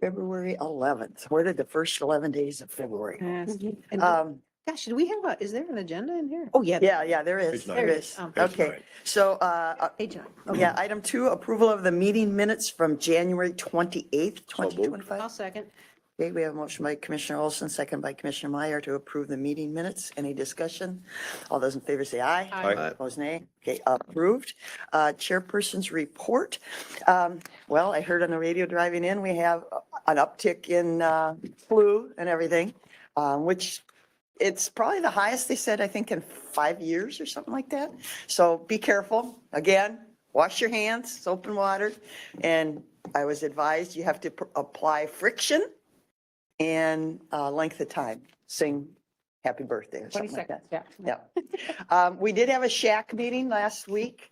February 11th. Where did the first 11 days of February go? Yes. And gosh, do we have is there an agenda in here? Oh, yeah. Yeah, there is. Page nine. There There it is. is. Page Okay, nine. so, Page 9. yeah, item 2, approval of the meeting minutes from January 28th, So moved. 2025. I'll second. Okay, we have a motion by Commissioner Olson, second by Commissioner Meyer to approve the meeting minutes. Any discussion? All those in favor say aye. Aye. Opposed, nay. Okay, approved. Chairperson's report. Well, I heard on the radio driving in, we have an uptick in flu and everything, which it's probably the highest they said, I think, in 5 years or something like that. So be careful. Again, wash your hands, soap and water. And I was advised you have to apply friction and length of time. Sing happy birthday or 20 something like that. seconds, yeah. Yeah. We did have a shack meeting last week.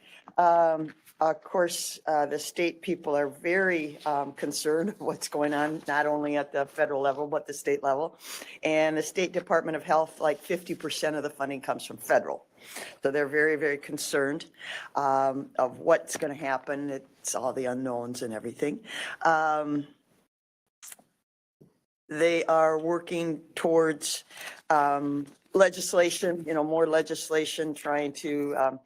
Of course, the state people are very concerned of what's going on, not only at the federal level, but the state level. And the State Department of Health, like 50% of the funding comes from federal. So they're very, very concerned of what's going to happen. It's all the unknowns and everything. They are working towards legislation, more legislation, trying to,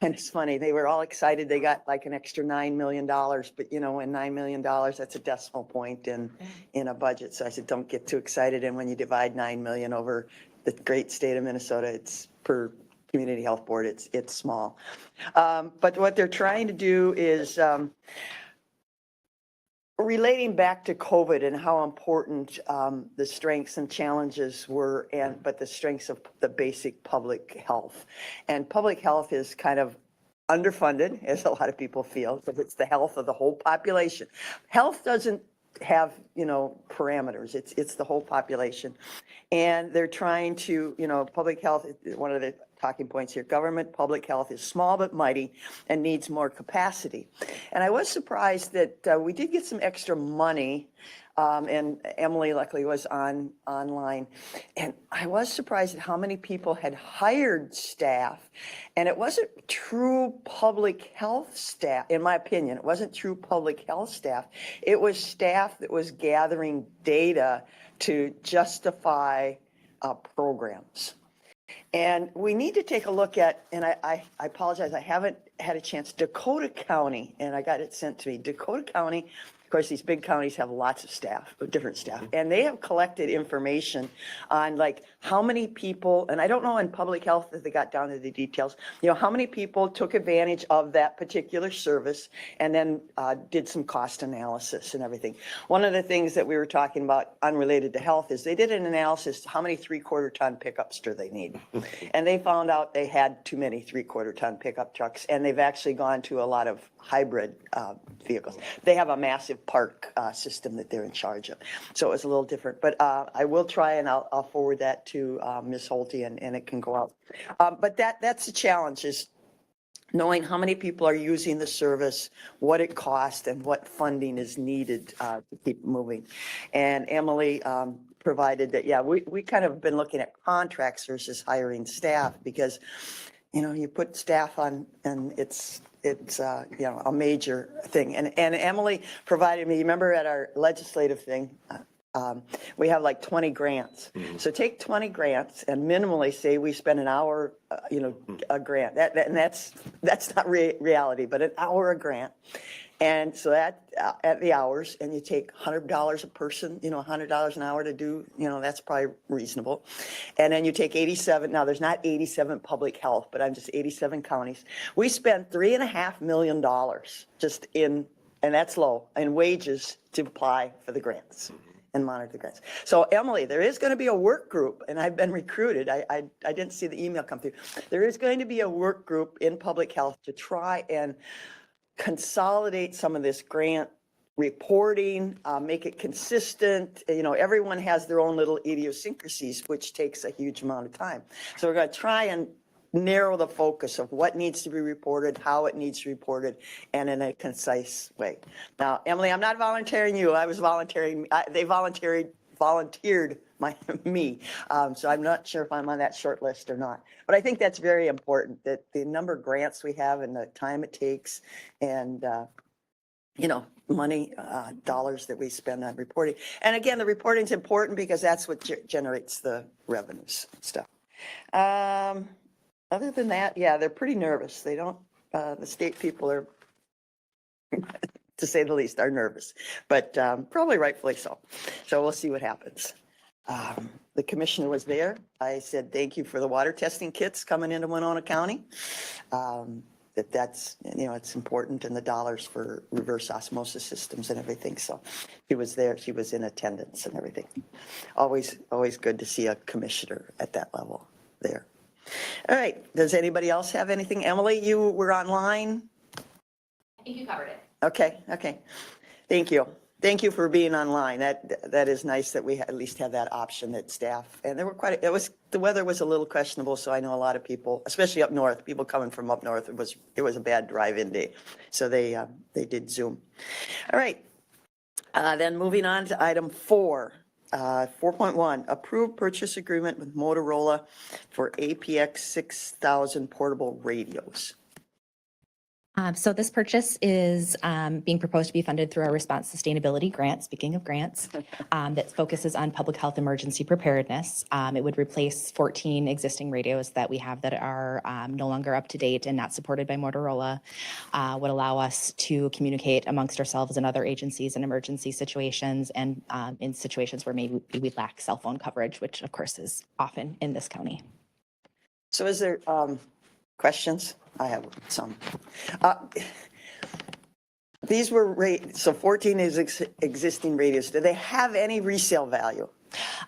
and it's funny, they were all excited. They got like an extra $9 million, but and $9 million, that's a decimal point in a budget. So I said, don't get too excited. And when you divide 9 million over the great state of Minnesota, it's per community health board, it's small. But what they're trying to do is, relating back to COVID and how important the strengths and challenges were, but the strengths of the basic public health. And public health is kind of underfunded, as a lot of people feel, because it's the health of the whole population. Health doesn't have, parameters. It's the whole population. And they're trying to, public health, one of the talking points here, government public health is small but mighty and needs more capacity. And I was surprised that we did get some extra money, and Emily luckily was online. And I was surprised at how many people had hired staff. And it wasn't true public health staff, in my opinion. It wasn't true public health staff. It was staff that was gathering data to justify programs. And we need to take a look at, and I apologize, I haven't had a chance, Dakota County, and I got it sent to me. Dakota County, of course, these big counties have lots of staff, different staff, and they have collected information on like how many people, and I don't know in public health if they got down to the details, how many people took advantage of that particular service and then did some cost analysis and everything. One of the things that we were talking about unrelated to health is they did an analysis, how many 3/4 ton pickups do they need? And they found out they had too many 3/4 ton pickup trucks, and they've actually gone to a lot of hybrid vehicles. They have a massive park system that they're in charge of. So it was a little different, but I will try and I'll forward that to Ms. Holte and it can go out. But that's the challenge, is knowing how many people are using the service, what it costs, and what funding is needed to keep moving. And Emily provided that, we kind of been looking at contracts versus hiring staff, because, you put staff on and it's a major thing. And Emily provided me, remember at our legislative thing, we have like 20 grants. So take 20 grants and minimally say we spend an hour, a grant. And that's not reality, but an hour a grant. And so that at the hours, and you take $100 a person, $100 an hour to do, that's probably reasonable. And then you take 87, now there's not 87 public health, but I'm just 87 counties. We spent $3.5 million just in, and that's low, in wages to apply for the grants and monitor the grants. So Emily, there is going to be a work group, and I've been recruited. I didn't see the email come through. There is going to be a work group in public health to try and consolidate some of this grant reporting, make it consistent. Everyone has their own little idiosyncrasies, which takes a huge amount of time. So we're going to try and narrow the focus of what needs to be reported, how it needs to be reported, and in a concise way. Now, Emily, I'm not volunteering you. I was volunteering. They volunteered me. So I'm not sure if I'm on that short list or not. But I think that's very important, that the number of grants we have and the time it takes, and money, dollars that we spend on reporting. And again, the reporting is important because that's what generates the revenues and stuff. Other than that, yeah, they're pretty nervous. They don't, the state people are, to say the least, are nervous, but probably rightfully so. So we'll see what happens. The commissioner was there. I said, thank you for the water testing kits coming into Winona County. That's, it's important, and the dollars for reverse osmosis systems and everything. So she was there. She was in attendance and everything. Always good to see a commissioner at that level there. All right. Does anybody else have anything? Emily, you were online? I think you covered it. Okay. Thank you. Thank you for being online. That is nice that we at least have that option that staff, and there were the weather was a little questionable, so I know a lot of people, especially up north, people coming from up north, it was a bad drive-in day. So they did Zoom. All right. Then moving on to item 4. 4.1, approved purchase agreement with Motorola for APX 6000 portable radios. So this purchase is being proposed to be funded through our response sustainability grant, speaking of grants, that focuses on public health emergency preparedness. It would replace 14 existing radios that we have that are no longer up to date and not supported by Motorola. Would allow us to communicate amongst ourselves and other agencies in emergency situations and in situations where maybe we lack cell phone coverage, which of course is often in this county. So is there questions? I have some. These were so 14 is existing radios. Do they have any resale value?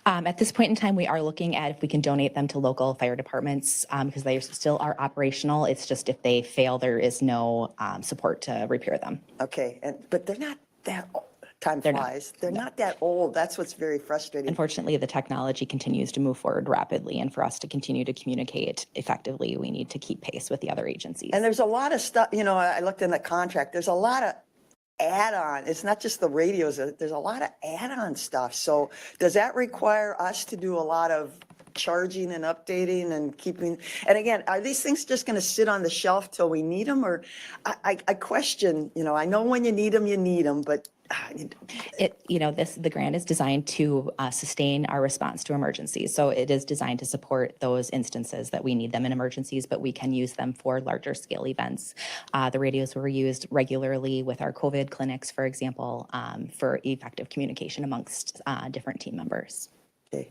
At this point in time, we are looking at if we can donate them to local fire departments because they still are operational. It's just if they fail, there is no support to repair them. Okay, but they're not that old. Time flies. They're not that old. That's what's very frustrating. Unfortunately, the technology continues to move forward rapidly, and for us to continue to communicate effectively, we need to keep pace with the other agencies. And there's a lot of stuff, I looked in the contract, there's a lot of add-on. It's not just the radios, there's a lot of add-on stuff. So does that require us to do a lot of charging and updating and keeping, and again, are these things just going to sit on the shelf till we need them? Or I question, I know when you need them, but the grant is designed to sustain our response to emergencies. So it is designed to support those instances that we need them in emergencies, but we can use them for larger scale events. The radios were used regularly with our COVID clinics, for example, for effective communication amongst different team members. Okay.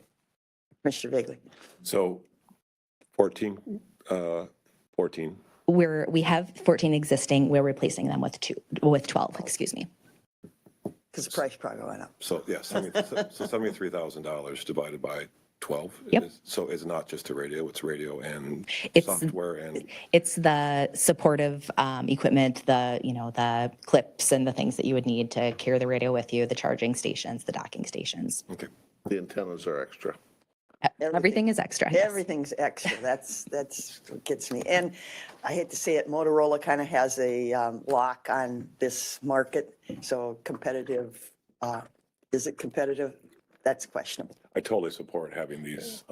Mr. Vagley. So 14. We have 14 existing. We're replacing them with 12, excuse me. Because the price probably went up. So yeah, so $73,000 divided by 12. Yep. So it's not just a radio, it's radio and It's- software and. It's the supportive equipment, the clips and the things that you would need to carry the radio with you, the charging stations, the docking stations. Okay. The antennas are extra. Everything is extra. Yes. Everything's extra. That's what gets me. And I hate to say it, Motorola kind of has a lock on this market. So competitive, is it competitive? That's questionable. I totally support having these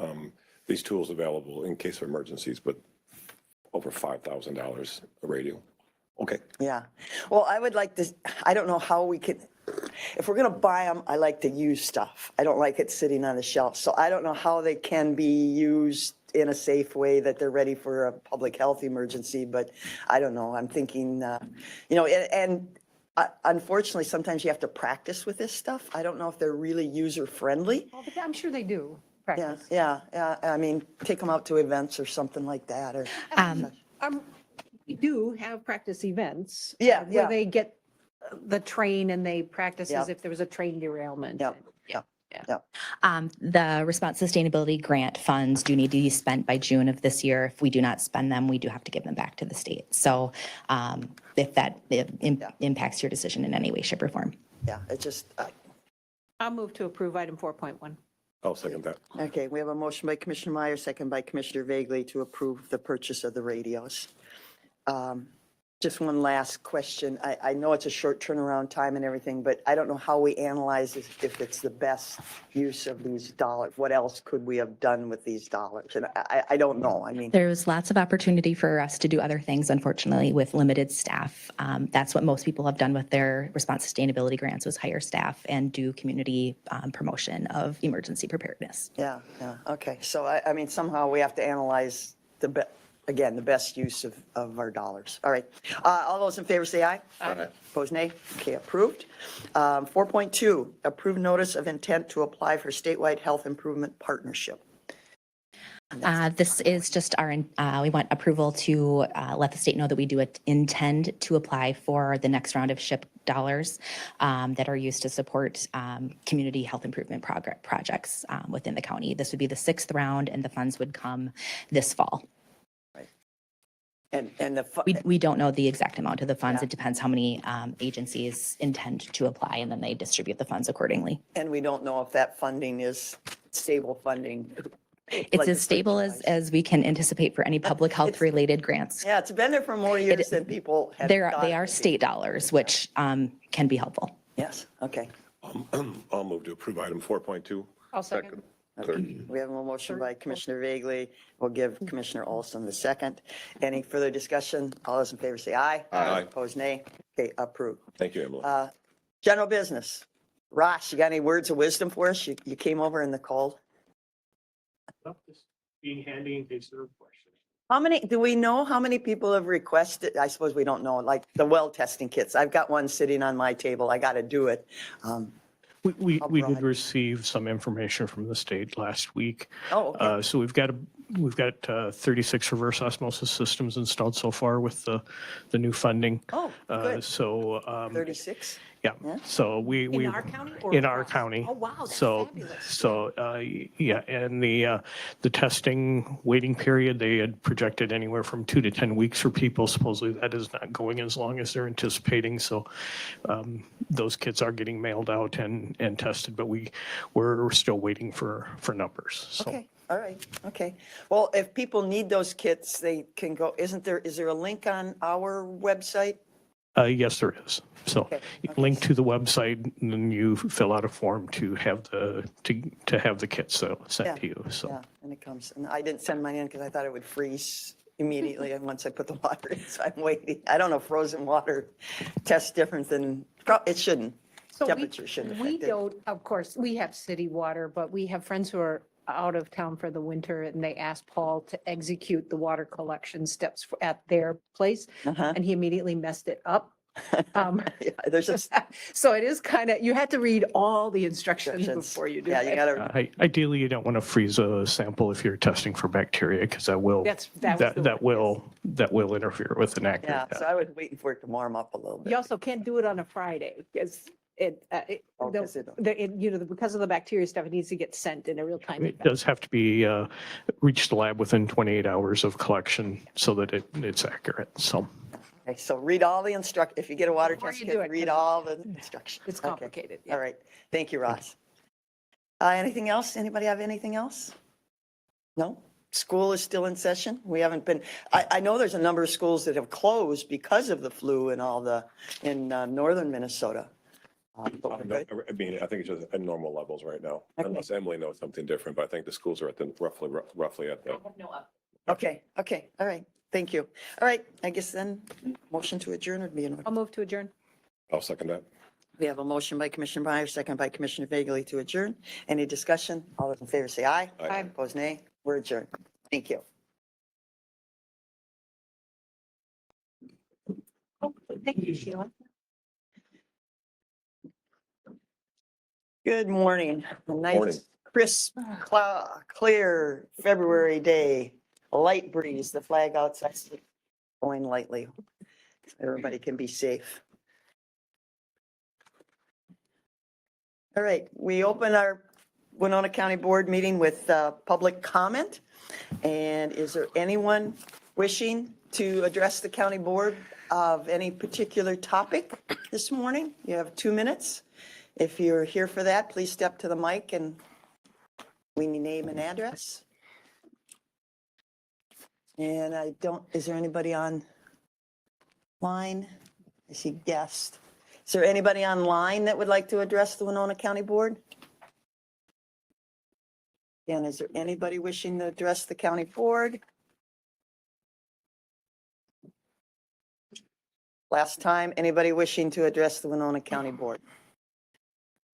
tools available in case of emergencies, but over $5,000 a radio. Okay. Yeah. Well, I would like to, I don't know how we could, if we're going to buy them, I like to use stuff. I don't like it sitting on the shelf. So I don't know how they can be used in a safe way that they're ready for a public health emergency, but I don't know. I'm thinking, unfortunately, sometimes you have to practice with this stuff. I don't know if they're really user friendly. I'm sure they do Yeah, practice. yeah. I mean, take them out to events or something like that, or. We do have practice events. Yeah, yeah. Where they get the train and they practice as Yeah. if there was a train derailment. Yeah. The response sustainability grant funds do need to be spent by June of this year. If we do not spend them, we do have to give them back to the state. So if that impacts your decision in any way, shape, or form. Yeah, it just, I'll move to approve item 4.1. I'll second that. okay, we have a motion by Commissioner Meyer, second by Commissioner Vagley to approve the purchase of the radios. Just one last question. I know it's a short turnaround time and everything, but I don't know how we analyze this, if it's the best use of these dollars. What else could we have done with these dollars? And I don't know. I mean, There's lots of opportunity for us to do other things, unfortunately, with limited staff. That's what most people have done with their response sustainability grants, was hire staff and do community promotion of emergency preparedness. yeah, okay. So I mean, somehow we have to analyze again, the best use of our dollars. All right. All those in favor say aye. Aye. Opposed, nay. Okay, approved. 4.2, approved notice of intent to apply for statewide health improvement partnership. This is just we want approval to let the state know that we do intend to apply for the next round of SHIP dollars that are used to support community health improvement projects within the county. This would be the 6th round, and the funds would come this fall. And the, We don't know the exact amount of the funds. Yeah. It depends how many agencies intend to apply, and then they distribute the funds accordingly. and we don't know if that funding is stable funding. It's as stable as we can anticipate for any public health related grants. Yeah, it's been there for more years than people had They thought. are state dollars, which can be helpful. Yes, okay. I'll move to approve item 4.2. I'll second. Third. We have a motion by Commissioner Vagley. We'll give Commissioner Olson the second. Any further discussion? All those in favor say aye. Aye. Opposed, nay. Okay, approved. Thank you, Emily. General business. Ross, you got any words of wisdom for us? You came over in the cold. Just being handy in case there are questions. Do we know how many people have requested? I suppose we don't know, like the well testing kits. I've got one sitting on my table. I got to do it. We How did broad? receive some information from the state last week. Oh, okay. So we've got 36 reverse osmosis systems installed so far with the new funding. Oh, good. So 36? yeah, Yeah. so we In our county or in our across? county. Oh, wow, that's So fabulous. yeah, and the testing waiting period, they had projected anywhere from 2 to 10 weeks for people. Supposedly that is not going as long as they're anticipating. So those kits are getting mailed out and tested, but we're still waiting for numbers. So Okay, all right, okay. Well, if people need those kits, they can go, is there a link on our website? yes, there is. So Okay, link to the website, and then you fill out a form to have the kits Yeah, sent to you. So. Yeah, and it comes, and I didn't send mine in because I thought it would freeze immediately and once I put the water in, so I'm waiting. I don't know if frozen water tests different than, it shouldn't. So Temperature shouldn't we affect it. don't, of course, we have city water, but we have friends who are out of town for the winter, and they asked Paul to execute the water collection steps at their place, Uh-huh. and he immediately messed it up. Yeah, there's just So it is kind of, you have to read all the instructions instructions. before you do Yeah, you it. gotta, Ideally, you don't want to freeze a sample if you're testing for bacteria, because that will That was the word, that will interfere with an yeah, accurate so test. I was waiting for it to warm up a little You bit. also can't do it on a Friday, because Oh, 'cause it- because of the bacteria stuff, it needs to get sent in a real time. It does have to be reach the lab within 28 hours of collection so that it's accurate. So Okay, so read all the if you get a water Before test you kit, do it, read 'cause all the instructions. It's Okay, complicated. yeah. all right, thank you, Ross. Anything else? Anybody have anything else? No? School is still in session? We haven't been, I know there's a number of schools that have closed because of the flu and in northern Minnesota. But we're good. I mean, I think it's just at normal levels right now, Okay. unless Emily knows something different, but I think the schools are at the roughly at the. Okay, all right, thank you. All right, I guess then, motion to adjourn would be in order. I'll move to adjourn. I'll second that. We have a motion by Commissioner Myers, second by Commissioner Vagley to adjourn. Any discussion? All those in favor say aye. Aye. Opposed, nay. We're adjourned. Thank you. Thank you, Sheila. Good morning. A Morning. nice, crisp, clear February day. A light breeze, the flag outside blowing lightly. Everybody can be safe. All right, we open our Winona County Board meeting with public comment. And is there anyone wishing to address the county board of any particular topic this morning? You have 2 minutes. If you're here for that, please step to the mic and we need name and address. And is there anybody on line? I see guest. Is there anybody online that would like to address the Winona County Board? And is there anybody wishing to address the county board? Last time, anybody wishing to address the Winona County Board?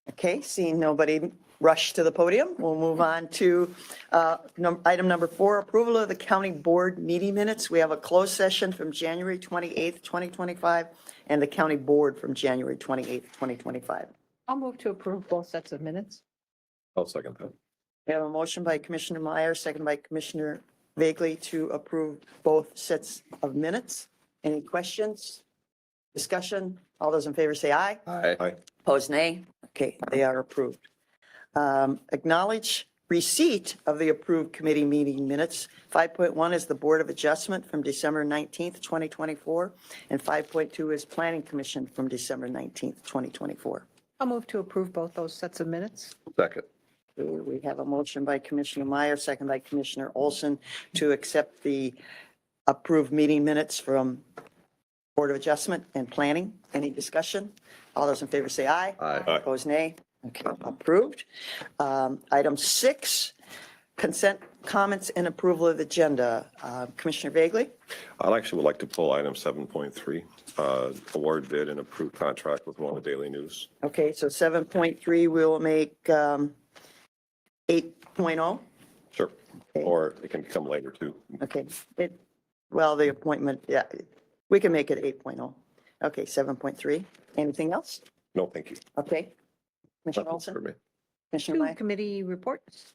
Okay, seeing nobody rush to the podium, we'll move on to item number 4, approval of the county board meeting minutes. We have a closed session from January 28th, 2025, and the county board from January 28th, 2025. I'll move to approve both sets of minutes. I'll second that. We have a motion by Commissioner Meyer, second by Commissioner Vagley to approve both sets of minutes. Any questions? Discussion? All those in favor say aye. Aye. Opposed, nay. Okay, they are approved. Acknowledge receipt of the approved committee meeting minutes. 5.1 is the Board of Adjustment from December 19th, 2024, and 5.2 is Planning Commission from December 19th, 2024. I'll move to approve both those sets of minutes. Second. We have a motion by Commissioner Meyer, second by Commissioner Olson to accept the approved meeting minutes from Board of Adjustment and Planning. Any discussion? All those in favor say aye. Aye. Opposed, nay. Okay, approved. Item 6, consent comments and approval of the agenda. Commissioner Vagley? I actually would like to pull item 7.3, award bid and approved contract with Winona Daily News. Okay, so 7.3, we'll make 8.0. Sure. Okay. Or it can come later too. Okay, well, the appointment, yeah, we can make it 8.0. Okay, 7.3. Anything else? No, thank you. Okay. Commissioner Nothing Olson? for me. Commissioner 2 Meyer? committee reports.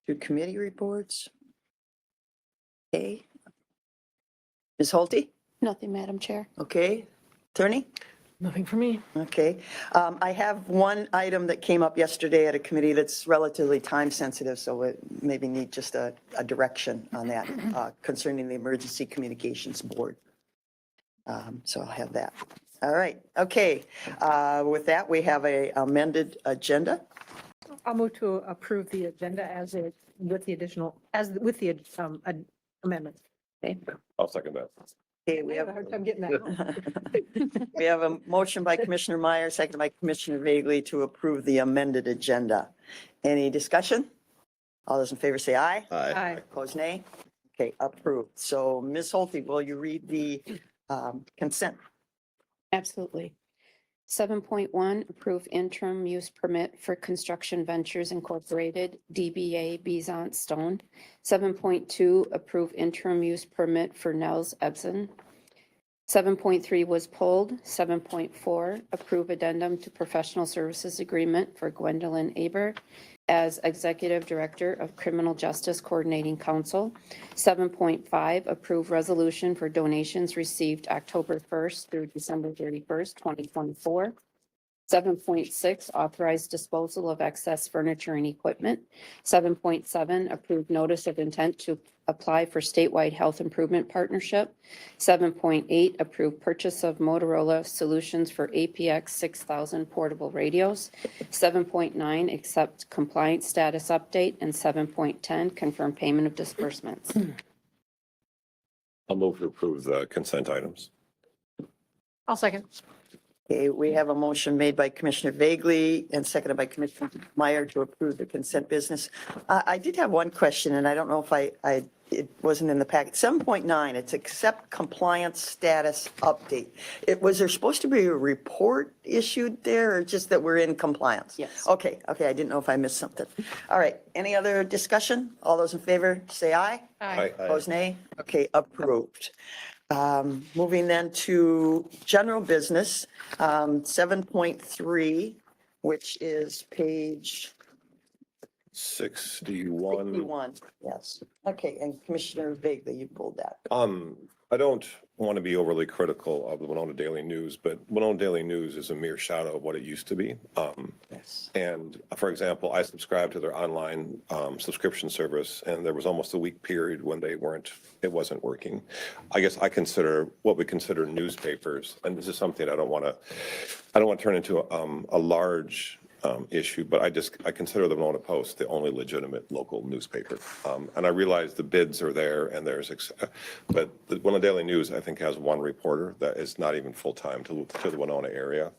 2 committee reports. Okay. Ms. Holte? Nothing, Madam Chair. Okay. Attorney? Nothing for me. Okay. I have one item that came up yesterday at a committee that's relatively time sensitive, so it maybe need just a direction on that concerning the Emergency Communications Board. So I'll have that. All right. Okay. With that, we have a amended agenda. I'll move to approve the agenda as it, with the additional, as with the amendments. Okay. I'll second that. Okay, we I have have a hard time getting that. we have a motion by Commissioner Meyer, second by Commissioner Vagley to approve the amended agenda. Any discussion? All those in favor say aye. Aye. Aye. Opposed, nay. Okay, approved. So Ms. Holte, will you read the consent? Absolutely. 7.1, approve interim use permit for Construction Ventures Incorporated, DBA Bizant Stone. 7.2, approve interim use permit for Nels Ebsen. 7.3 was pulled. 7.4, approve addendum to professional services agreement for Gwendolyn Aber as Executive Director of Criminal Justice Coordinating Council. 7.5, approve resolution for donations received October 1st through December 31st, 2024. 7.6, authorize disposal of excess furniture and equipment. 7.7, approve notice of intent to apply for statewide health improvement partnership. 7.8, approve purchase of Motorola solutions for APX 6000 portable radios. 7.9, accept compliance status update. And 7.10, confirm payment of disbursements. I'll move to approve the consent items. I'll second. Okay, we have a motion made by Commissioner Vagley and seconded by Commissioner Meyer to approve the consent business. I did have one question, and I don't know if it wasn't in the packet. 7.9, it's accept compliance status update. Was there supposed to be a report issued there, or just that we're in compliance? Yes. Okay, I didn't know if I missed something. All right, any other discussion? All those in favor, say aye. Aye. Opposed, nay? Okay, approved. Moving then to general business, 7.3, which is page 61. 61. Yes. Okay, and Commissioner Vagley, you pulled that. I don't want to be overly critical of the Winona Daily News, but Winona Daily News is a mere shadow of what it used to be. Yes. And for example, I subscribed to their online subscription service, and there was almost a week period when it wasn't working. I guess I consider what we consider newspapers, and this is something I don't want to turn into a large issue, but I consider the Winona Post the only legitimate local newspaper. And I realize the bids are there and but the Winona Daily News, I think, has one reporter that is not even full-time to the Winona area.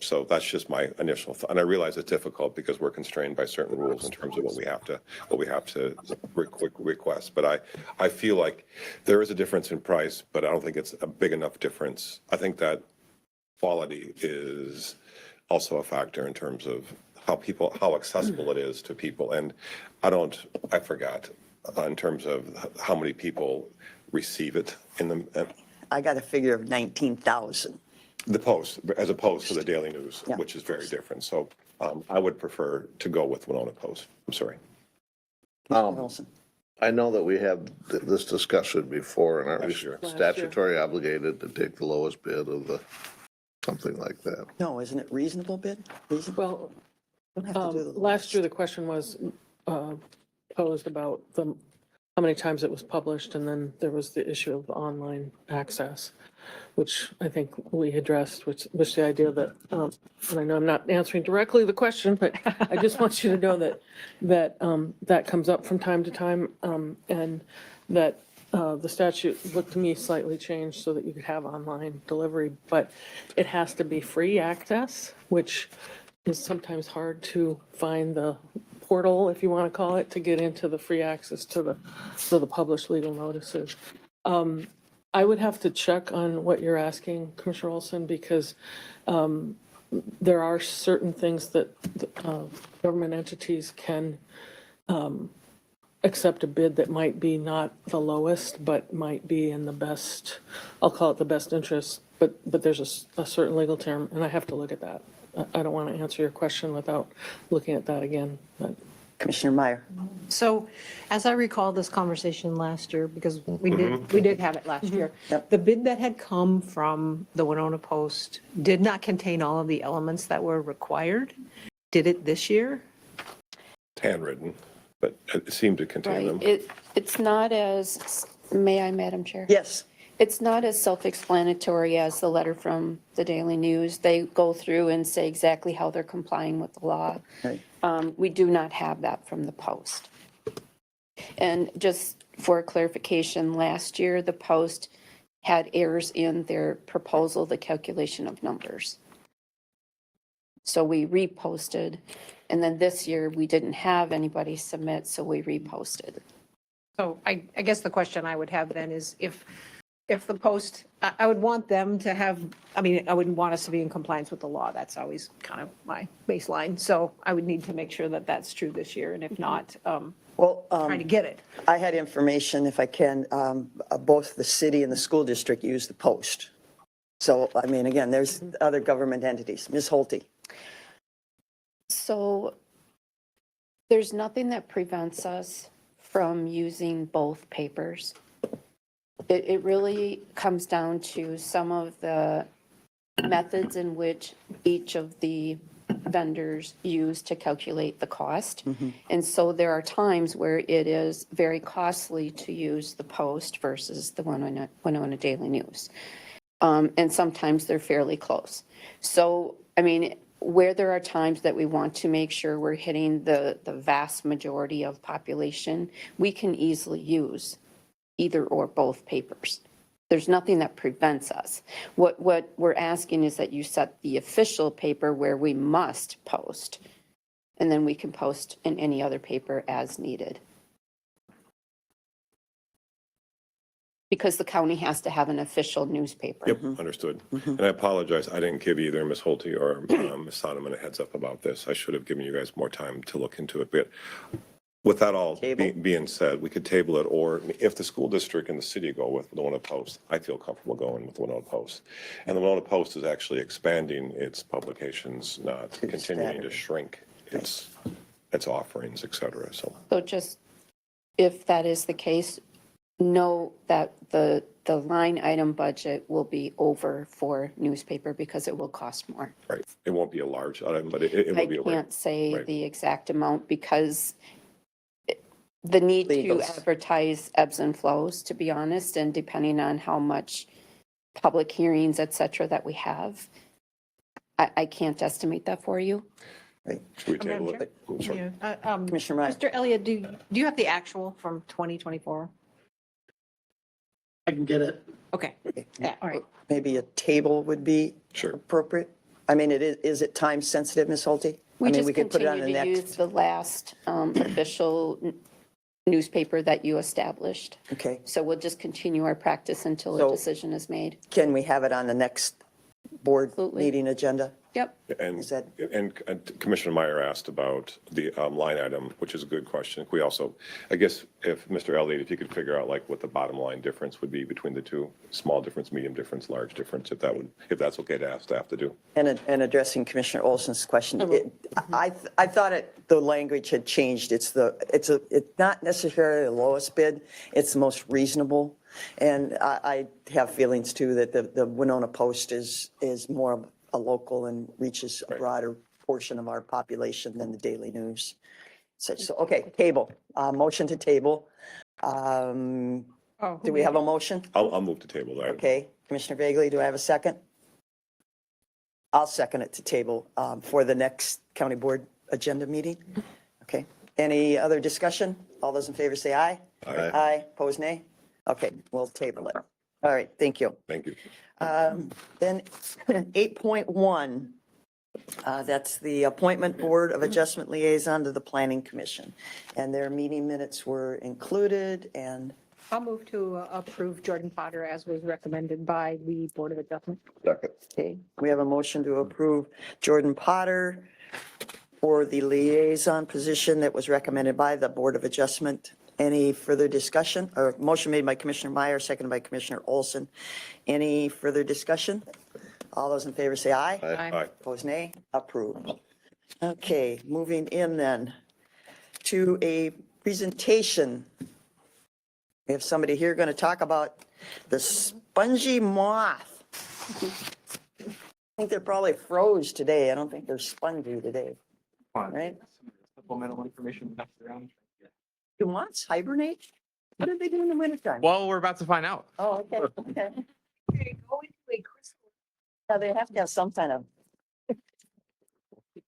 So that's just my initial thought. And I realize it's difficult because we're constrained by certain rules in terms of what we have to request. But I feel like there is a difference in price, but I don't think it's a big enough difference. I think that quality is also a factor in terms of how accessible it is to people. And I forgot in terms of how many people receive it in I got a figure of 19,000. the Post, as opposed to the Daily News, Yeah. which is very different. So I would prefer to go with Winona Post. I'm sorry. Wilson. I know that we had this discussion before, and aren't we Last year. statutory obligated to take the lowest bid of something like that? No, isn't it reasonable bid? Reasonable? Well, Don't have to do the last year, lowest. the question was posed about how many times it was published, and then there was the issue of online access, which I think we addressed, which the idea that, and I know I'm not answering directly the question, but I just want you to know that comes up from time to time, and that the statute looked to me slightly changed so that you could have online delivery, but it has to be free access, which is sometimes hard to find the portal, if you want to call it, to get into the free access to the published legal notices. I would have to check on what you're asking, Commissioner Olson, because there are certain things that government entities can accept a bid that might be not the lowest, but might be in the best, I'll call it the best interest, but there's a certain legal term, and I have to look at that. I don't want to answer your question without looking at that again, but. Commissioner Meyer. So as I recall this conversation last year, because we did have it last year, Yep. the bid that had come from the Winona Post did not contain all of the elements that were required. Did it this year? Handwritten, but it seemed to contain them. Right, it's not as, may I, Madam Chair? Yes. It's not as self-explanatory as the letter from the Daily News. They go through and say exactly how they're complying with the law. Right. We do not have that from the Post. And just for clarification, last year, the Post had errors in their proposal, the calculation of numbers. So we reposted, and then this year, we didn't have anybody submit, so we reposted. So I guess the question I would have then is if the Post, I would want them to have, I mean, I wouldn't want us to be in compliance with the law. That's always kind of my baseline. So I would need to make sure that that's true this year. And if not, Well, try to get it. I had information, if I can, both the city and the school district use the Post. So, I mean, again, there's other government entities. Ms. Holte. So there's nothing that prevents us from using both papers. It really comes down to some of the methods in which each of the vendors use to calculate the cost. And so there are times where it is very costly to use the Post versus the Winona Daily News. And sometimes they're fairly close. So, I mean, where there are times that we want to make sure we're hitting the vast majority of population, we can easily use either or both papers. There's nothing that prevents us. What we're asking is that you set the official paper where we must post, and then we can post in any other paper as needed. Because the county has to have an official newspaper. Yep, understood. And I apologize, I didn't give either Ms. Holte or Ms. Sonneman a heads up about this. I should have given you guys more time to look into it. But with that all being said, we could table it, or if the school district and the city go with the Winona Post, I feel comfortable going with the Winona Post. And the Winona Post is actually expanding its publications, not continuing to shrink its offerings, et cetera. So just, if that is the case, know that the line item budget will be over for newspaper because it will cost more. right, it won't be a large item, but it will be. I can't say right. the exact amount because the need to Legals. advertise ebbs and flows, to be honest, and depending on how much public hearings, et cetera, that we have, I can't estimate that for you. Right. Should we table Madam it? Oh, sorry. Commissioner Meyer. Mr. Elliott, do you have the actual from 2024? I can get it. Okay, yeah, all right. Maybe a table would be Sure. appropriate? I mean, is it time sensitive, Ms. Holte? We I mean, just we could put it on continue the to use next. the last official newspaper that you established. Okay, So we'll just continue our practice until So- a decision is made. can we have it on the next board Absolutely. meeting agenda? Yep. And, Is that- and Commissioner Meyer asked about the line item, which is a good question. We also, I guess, if Mr. Elliott, if you could figure out like what the bottom line difference would be between the two, small difference, medium difference, large difference, if that's okay to ask staff to do. And addressing Commissioner Olson's question, I thought the language had changed. It's not necessarily the lowest bid, it's the most reasonable. And I have feelings too that the Winona Post is more of a local and reaches a Right. broader portion of our population than the Daily News. So, okay, table, motion to table. Do we have a motion? I'll move to table that. Okay, Commissioner Bagley, do I have a second? I'll second it to table for the next county board agenda meeting. Okay, any other discussion? All those in favor say aye. Aye. Aye, pose nay. Okay, we'll table it. All right, thank you. Thank you. Then 8.1, that's the Appointment Board of Adjustment Liaison to the Planning Commission. And their meeting minutes were included and, I'll move to approve Jordan Potter as was recommended by the Board of Adjustment. Second. okay, we have a motion to approve Jordan Potter for the liaison position that was recommended by the Board of Adjustment. Any further discussion? Or motion made by Commissioner Meyer, seconded by Commissioner Olson. Any further discussion? All those in favor say aye. Aye. Opposed, nay. Approved. Okay, moving in then to a presentation. We have somebody here going to talk about the spongy moth. I think they're probably froze today. I don't think they're spongy today, right? Supplemental information passed around. Do moths hibernate? What do they do in the wintertime? Well, we're about to find out. Oh, okay, okay. Yeah, they have to have some kind of,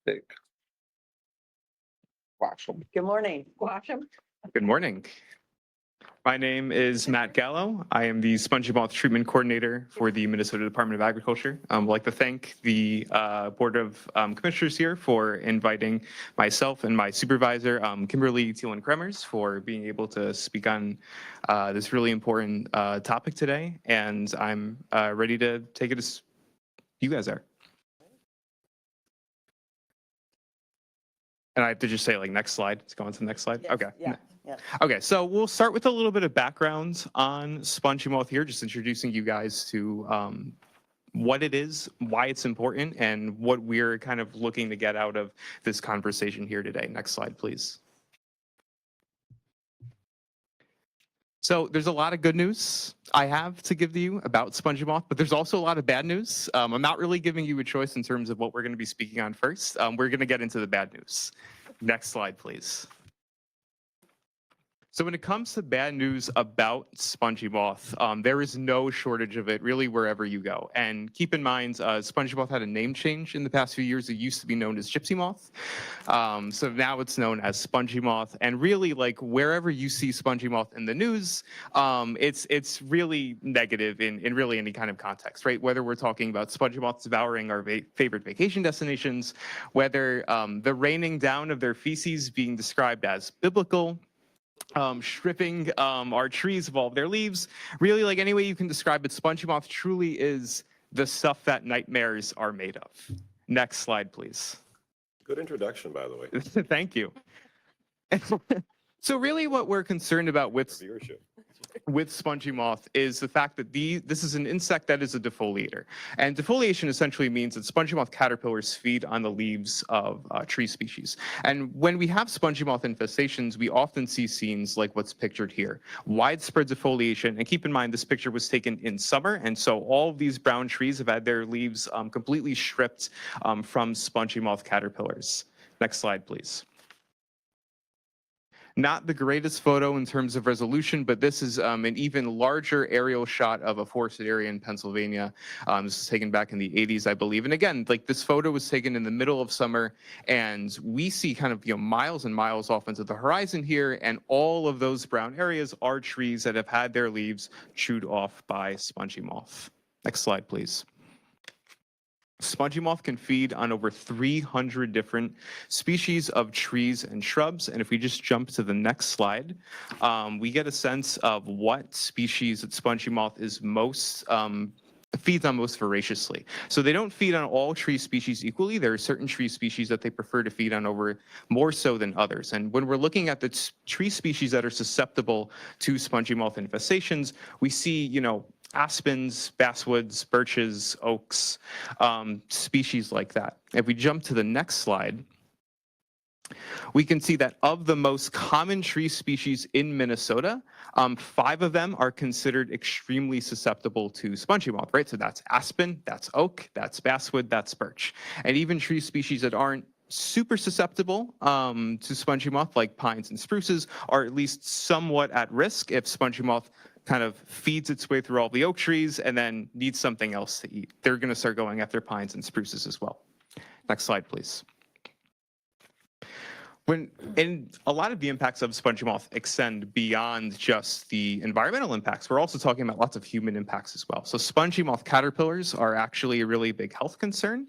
Take. Watch them. good morning. Squash them. Good morning. My name is Matt Gallo. I am the spongy moth treatment coordinator for the Minnesota Department of Agriculture. I'd like to thank the Board of Commissioners here for inviting myself and my supervisor, Kimberly Thielen-Kremers, for being able to speak on this really important topic today. And I'm ready to take it as you guys are. And I have to just say, like, next slide. Let's go on to the next slide. Yes, Okay. Yeah, yeah. Okay, so we'll start with a little bit of background on spongy moth here, just introducing you guys to what it is, why it's important, and what we're kind of looking to get out of this conversation here today. Next slide, please. So there's a lot of good news I have to give to you about spongy moth, but there's also a lot of bad news. I'm not really giving you a choice in terms of what we're going to be speaking on first. We're going to get into the bad news. Next slide, please. So when it comes to bad news about spongy moth, there is no shortage of it really wherever you go. And keep in mind, spongy moth had a name change in the past few years. It used to be known as gypsy moth. So now it's known as spongy moth. And really, like, wherever you see spongy moth in the news, it's really negative in really any kind of context, right? Whether we're talking about spongy moths devouring our favorite vacation destinations, whether the raining down of their feces being described as biblical, stripping our trees of all of their leaves. Really, like, any way you can describe it, spongy moth truly is the stuff that nightmares are made of. Next slide, please. Good introduction, by the way. Thank you. So really what we're concerned about with Viewership. spongy moth is the fact that this is an insect that is a defoliator. And defoliation essentially means that spongy moth caterpillars feed on the leaves of tree species. And when we have spongy moth infestations, we often see scenes like what's pictured here. Widespread defoliation, and keep in mind this picture was taken in summer, and so all of these brown trees have had their leaves completely stripped from spongy moth caterpillars. Next slide, please. Not the greatest photo in terms of resolution, but this is an even larger aerial shot of a forested area in Pennsylvania. This was taken back in the 80s, I believe. And again, like this photo was taken in the middle of summer, and we see kind of miles and miles off into the horizon here, and all of those brown areas are trees that have had their leaves chewed off by spongy moth. Next slide, please. Spongy moth can feed on over 300 different species of trees and shrubs. And if we just jump to the next slide, we get a sense of what species that spongy moth is most feeds on most voraciously. So they don't feed on all tree species equally. There are certain tree species that they prefer to feed on over more so than others. And when we're looking at the tree species that are susceptible to spongy moth infestations, we see, aspens, basswoods, birches, oaks, species like that. If we jump to the next slide, we can see that of the most common tree species in Minnesota, 5 of them are considered extremely susceptible to spongy moth, right? So that's aspen, that's oak, that's basswood, that's birch. And even tree species that aren't super susceptible to spongy moth, like pines and spruces, are at least somewhat at risk if spongy moth kind of feeds its way through all the oak trees and then needs something else to eat. They're going to start going after pines and spruces as well. Next slide, please. And a lot of the impacts of spongy moth extend beyond just the environmental impacts. We're also talking about lots of human impacts as well. So spongy moth caterpillars are actually a really big health concern.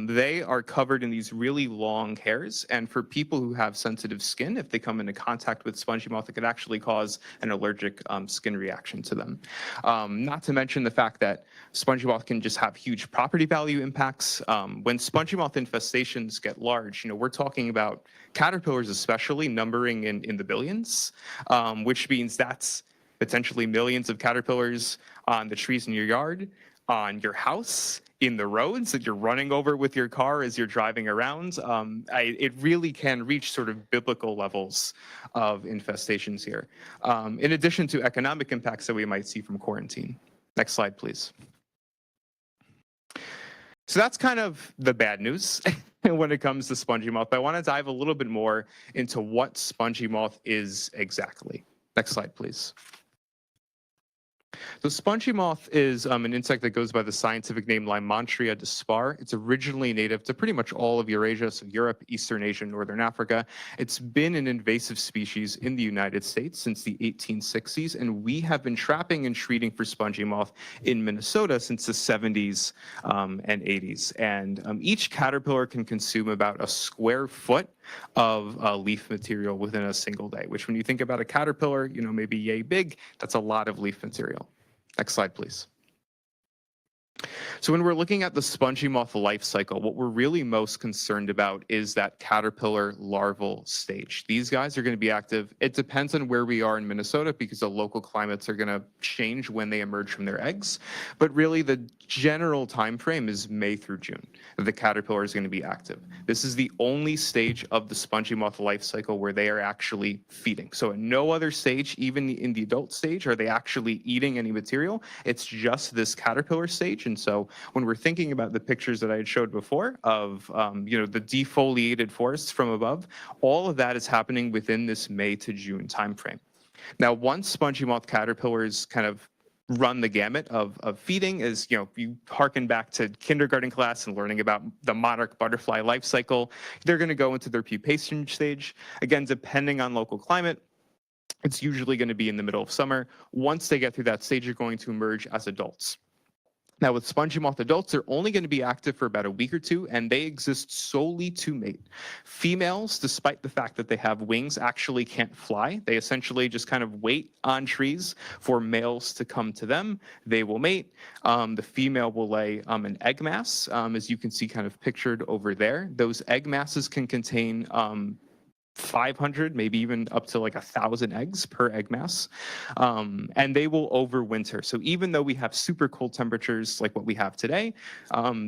They are covered in these really long hairs. And for people who have sensitive skin, if they come into contact with spongy moth, it could actually cause an allergic skin reaction to them. Not to mention the fact that spongy moth can just have huge property value impacts. When spongy moth infestations get large, we're talking about caterpillars especially numbering in the billions, which means that's potentially millions of caterpillars on the trees in your yard, on your house, in the roads that you're running over with your car as you're driving around. It really can reach sort of biblical levels of infestations here, in addition to economic impacts that we might see from quarantine. Next slide, please. So that's kind of the bad news when it comes to spongy moth, but I want to dive a little bit more into what spongy moth is exactly. Next slide, please. The spongy moth is an insect that goes by the scientific name Limontria dispar. It's originally native to pretty much all of Eurasia, so Europe, Eastern Asia, Northern Africa. It's been an invasive species in the United States since the 1860s, and we have been trapping and treating for spongy moth in Minnesota since the 70s and 80s. And each caterpillar can consume about a square foot of leaf material within a single day, which when you think about a caterpillar, maybe yay big, that's a lot of leaf material. Next slide, please. So when we're looking at the spongy moth life cycle, what we're really most concerned about is that caterpillar larval stage. These guys are going to be active. It depends on where we are in Minnesota because the local climates are going to change when they emerge from their eggs. But really the general time frame is May through June that the caterpillar is going to be active. This is the only stage of the spongy moth life cycle where they are actually feeding. So at no other stage, even in the adult stage, are they actually eating any material. It's just this caterpillar stage. And so when we're thinking about the pictures that I had showed before of, the defoliated forests from above, all of that is happening within this May to June timeframe. Now, once spongy moth caterpillars kind of run the gamut of feeding, as you harken back to kindergarten class and learning about the monarch butterfly life cycle, they're going to go into their pupation stage. Again, depending on local climate, it's usually going to be in the middle of summer. Once they get through that stage, you're going to emerge as adults. Now, with spongy moth adults, they're only going to be active for about a week or two, and they exist solely to mate. Females, despite the fact that they have wings, actually can't fly. They essentially just kind of wait on trees for males to come to them. They will mate. The female will lay an egg mass, as you can see kind of pictured over there. Those egg masses can contain 500, maybe even up to like 1,000 eggs per egg mass, and they will overwinter. So even though we have super cold temperatures like what we have today,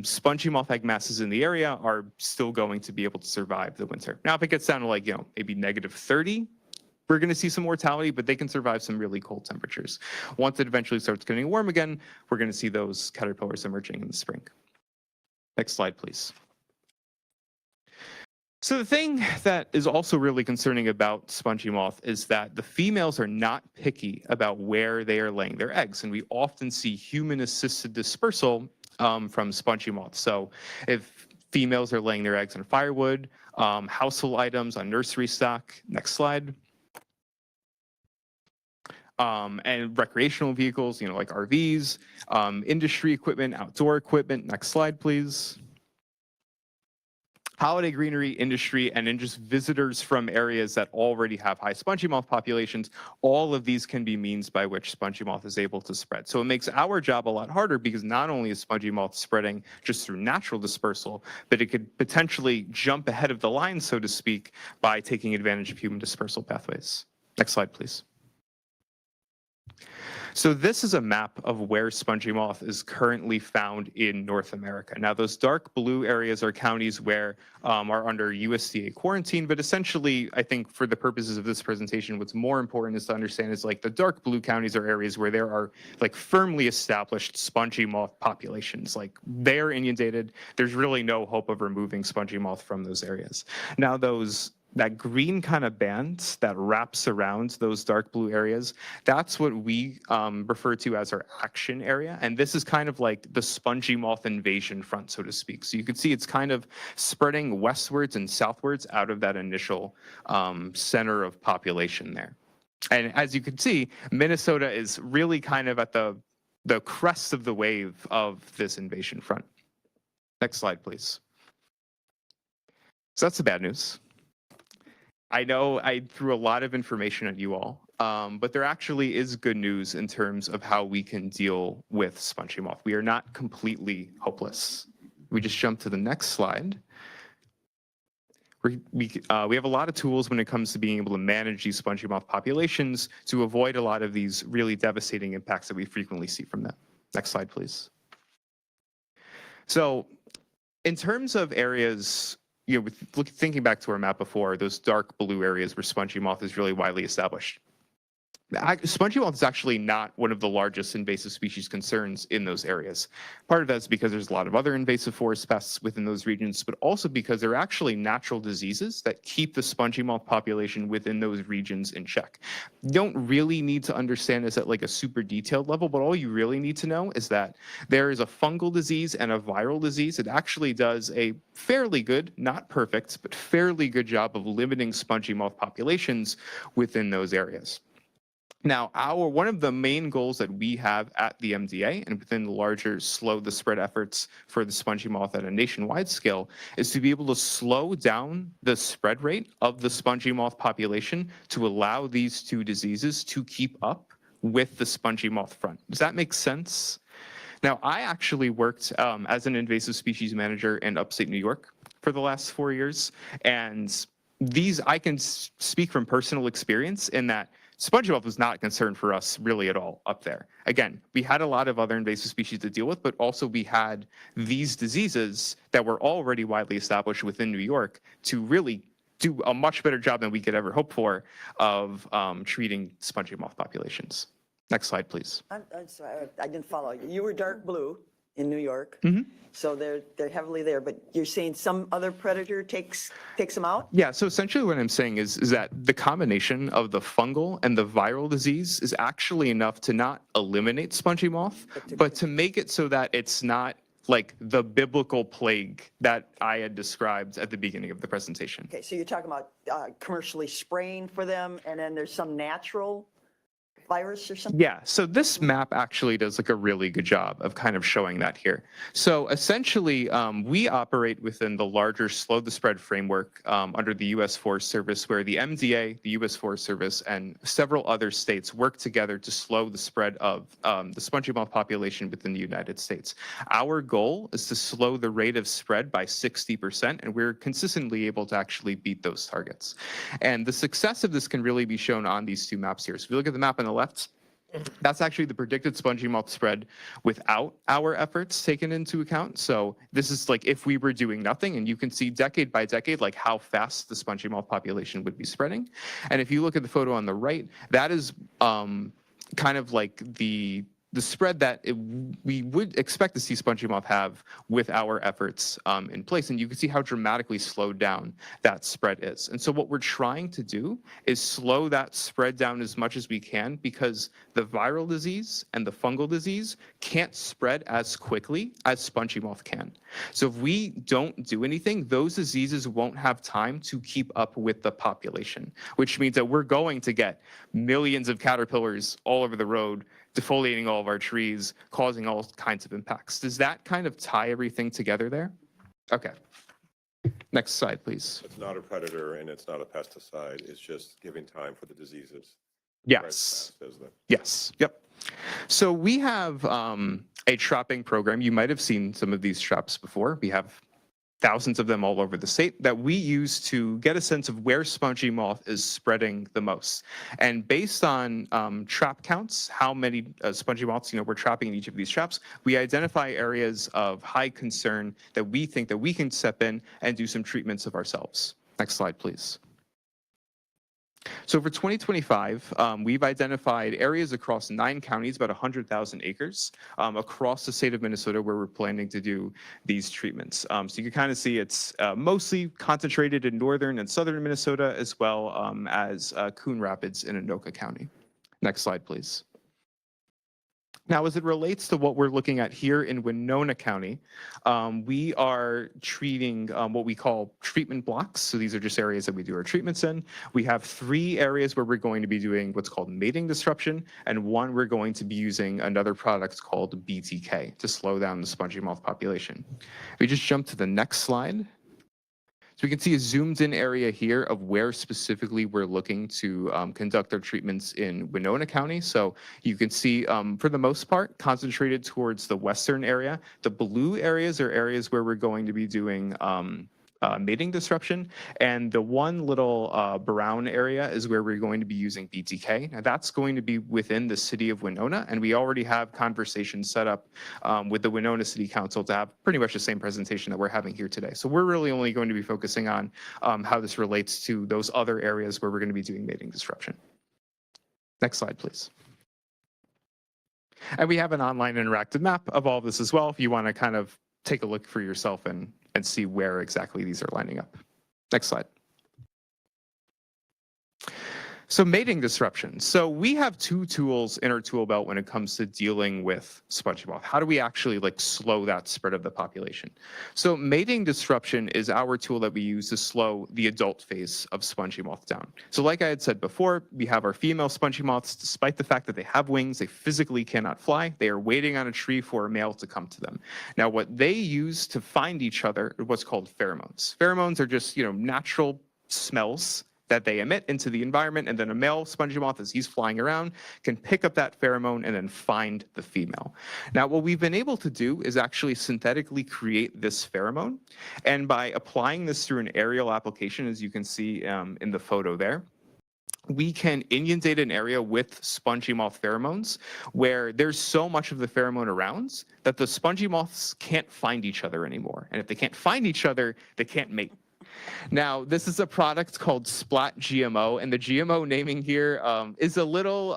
spongy moth egg masses in the area are still going to be able to survive the winter. Now, if it gets down to like, maybe -30, we're going to see some mortality, but they can survive some really cold temperatures. Once it eventually starts getting warm again, we're going to see those caterpillars emerging in the spring. Next slide, please. So the thing that is also really concerning about spongy moth is that the females are not picky about where they are laying their eggs, and we often see human-assisted dispersal from spongy moth. So if females are laying their eggs on firewood, household items, on nursery stock, next slide, and recreational vehicles, like RVs, industry equipment, outdoor equipment, next slide, please. Holiday greenery industry, and then just visitors from areas that already have high spongy moth populations, all of these can be means by which spongy moth is able to spread. So it makes our job a lot harder because not only is spongy moth spreading just through natural dispersal, but it could potentially jump ahead of the line, so to speak, by taking advantage of human dispersal pathways. Next slide, please. So this is a map of where spongy moth is currently found in North America. Now, those dark blue areas are counties where are under USDA quarantine, but essentially, I think for the purposes of this presentation, what's more important is to understand is like the dark blue counties are areas where there are like firmly established spongy moth populations. Like they're inundated. There's really no hope of removing spongy moth from those areas. Now, that green kind of band that wraps around those dark blue areas, that's what we refer to as our action area. And this is kind of like the spongy moth invasion front, so to speak. So you can see it's kind of spreading westwards and southwards out of that initial center of population there. And as you can see, Minnesota is really kind of at the crest of the wave of this invasion front. Next slide, please. So that's the bad news. I know I threw a lot of information at you all, but there actually is good news in terms of how we can deal with spongy moth. We are not completely hopeless. We just jump to the next slide. We have a lot of tools when it comes to being able to manage these spongy moth populations to avoid a lot of these really devastating impacts that we frequently see from them. Next slide, please. So in terms of areas, thinking back to our map before, those dark blue areas where spongy moth is really widely established. Spongy moth is actually not one of the largest invasive species concerns in those areas. Part of that is because there's a lot of other invasive forest pests within those regions, but also because there are actually natural diseases that keep the spongy moth population within those regions in check. You don't really need to understand this at like a super detailed level, but all you really need to know is that there is a fungal disease and a viral disease. It actually does a fairly good, not perfect, but fairly good job of limiting spongy moth populations within those areas. Now, one of the main goals that we have at the MDA and within the larger slow the spread efforts for the spongy moth at a nationwide scale is to be able to slow down the spread rate of the spongy moth population to allow these two diseases to keep up with the spongy moth front. Does that make sense? Now, I actually worked as an invasive species manager in upstate New York for the last 4 years, and I can speak from personal experience in that spongy moth was not a concern for us really at all up there. Again, we had a lot of other invasive species to deal with, but also we had these diseases that were already widely established within New York to really do a much better job than we could ever hope for of treating spongy moth populations. Next slide, please. I'm sorry, I didn't follow. You were dark blue in New York, so they're heavily there, but you're saying some other predator takes them out? Yeah, so essentially what I'm saying is that the combination of the fungal and the viral disease is actually enough to not eliminate spongy moth, but to make it so that it's not like the biblical plague that I had described at the beginning of the presentation. Okay, so you're talking about commercially spraying for them, and then there's some natural virus or something? Yeah, so this map actually does like a really good job of kind of showing that here. So essentially, we operate within the larger slow the spread framework under the U.S. Forest Service, where the MDA, the U.S. Forest Service, and several other states work together to slow the spread of the spongy moth population within the United States. Our goal is to slow the rate of spread by 60%, and we're consistently able to actually beat those targets. And the success of this can really be shown on these two maps here. So if you look at the map on the left, that's actually the predicted spongy moth spread without our efforts taken into account. So this is like if we were doing nothing, and you can see decade by decade like how fast the spongy moth population would be spreading. And if you look at the photo on the right, that is kind of like the the spread that we would expect to see spongy moth have with our efforts in place. And you can see how dramatically slowed down that spread is. And so what we're trying to do is slow that spread down as much as we can, because the viral disease and the fungal disease can't spread as quickly as spongy moth can. So if we don't do anything, those diseases won't have time to keep up with the population, which means that we're going to get millions of caterpillars all over the road, defoliating all of our trees, causing all kinds of impacts. Does that kind of tie everything together there? Okay. Next slide, please. It's not a predator and it's not a pesticide. It's just giving time for the diseases. Yes. As the Yes. Yep. So we have a trapping program. You might have seen some of these traps before. We have thousands of them all over the state that we use to get a sense of where spongy moth is spreading the most. And based on trap counts, how many spongy moths we're trapping in each of these traps, we identify areas of high concern that we think that we can step in and do some treatments of ourselves. Next slide, please. So for 2025, we've identified areas across 9 counties, about 100,000 acres, across the state of Minnesota, where we're planning to do these treatments. So you can kind of see it's mostly concentrated in northern and southern Minnesota, as well as Coon Rapids in Anoka County. Next slide, please. Now, as it relates to what we're looking at here in Winona County, we are treating what we call treatment blocks. So these are just areas that we do our treatments in. We have 3 areas where we're going to be doing what's called mating disruption, and 1 we're going to be using another product called BTK to slow down the spongy moth population. If we just jump to the next slide. So we can see a zoomed in area here of where specifically we're looking to conduct our treatments in Winona County. So you can see, for the most part, concentrated towards the western area. The blue areas are areas where we're going to be doing mating disruption, and the one little brown area is where we're going to be using BTK. Now that's going to be within the city of Winona, and we already have conversations set up with the Winona City Council to have pretty much the same presentation that we're having here today. So we're really only going to be focusing on how this relates to those other areas where we're going to be doing mating disruption. Next slide, please. And we have an online interactive map of all of this as well, if you want to kind of take a look for yourself and see where exactly these are lining up. Next slide. So mating disruption. So we have 2 tools in our tool belt when it comes to dealing with spongy moth. How do we actually slow that spread of the population? So mating disruption is our tool that we use to slow the adult phase of spongy moth down. So like I had said before, we have our female spongy moths. Despite the fact that they have wings, they physically cannot fly. They are waiting on a tree for a male to come to them. Now, what they use to find each other are what's called pheromones. Pheromones are just, natural smells that they emit into the environment, and then a male spongy moth, as he's flying around, can pick up that pheromone and then find the female. Now, what we've been able to do is actually synthetically create this pheromone, and by applying this through an aerial application, as you can see in the photo there, we can inundate an area with spongy moth pheromones where there's so much of the pheromone around that the spongy moths can't find each other anymore. And if they can't find each other, they can't mate. Now, this is a product called Splat GMO, and the GMO naming here is a little,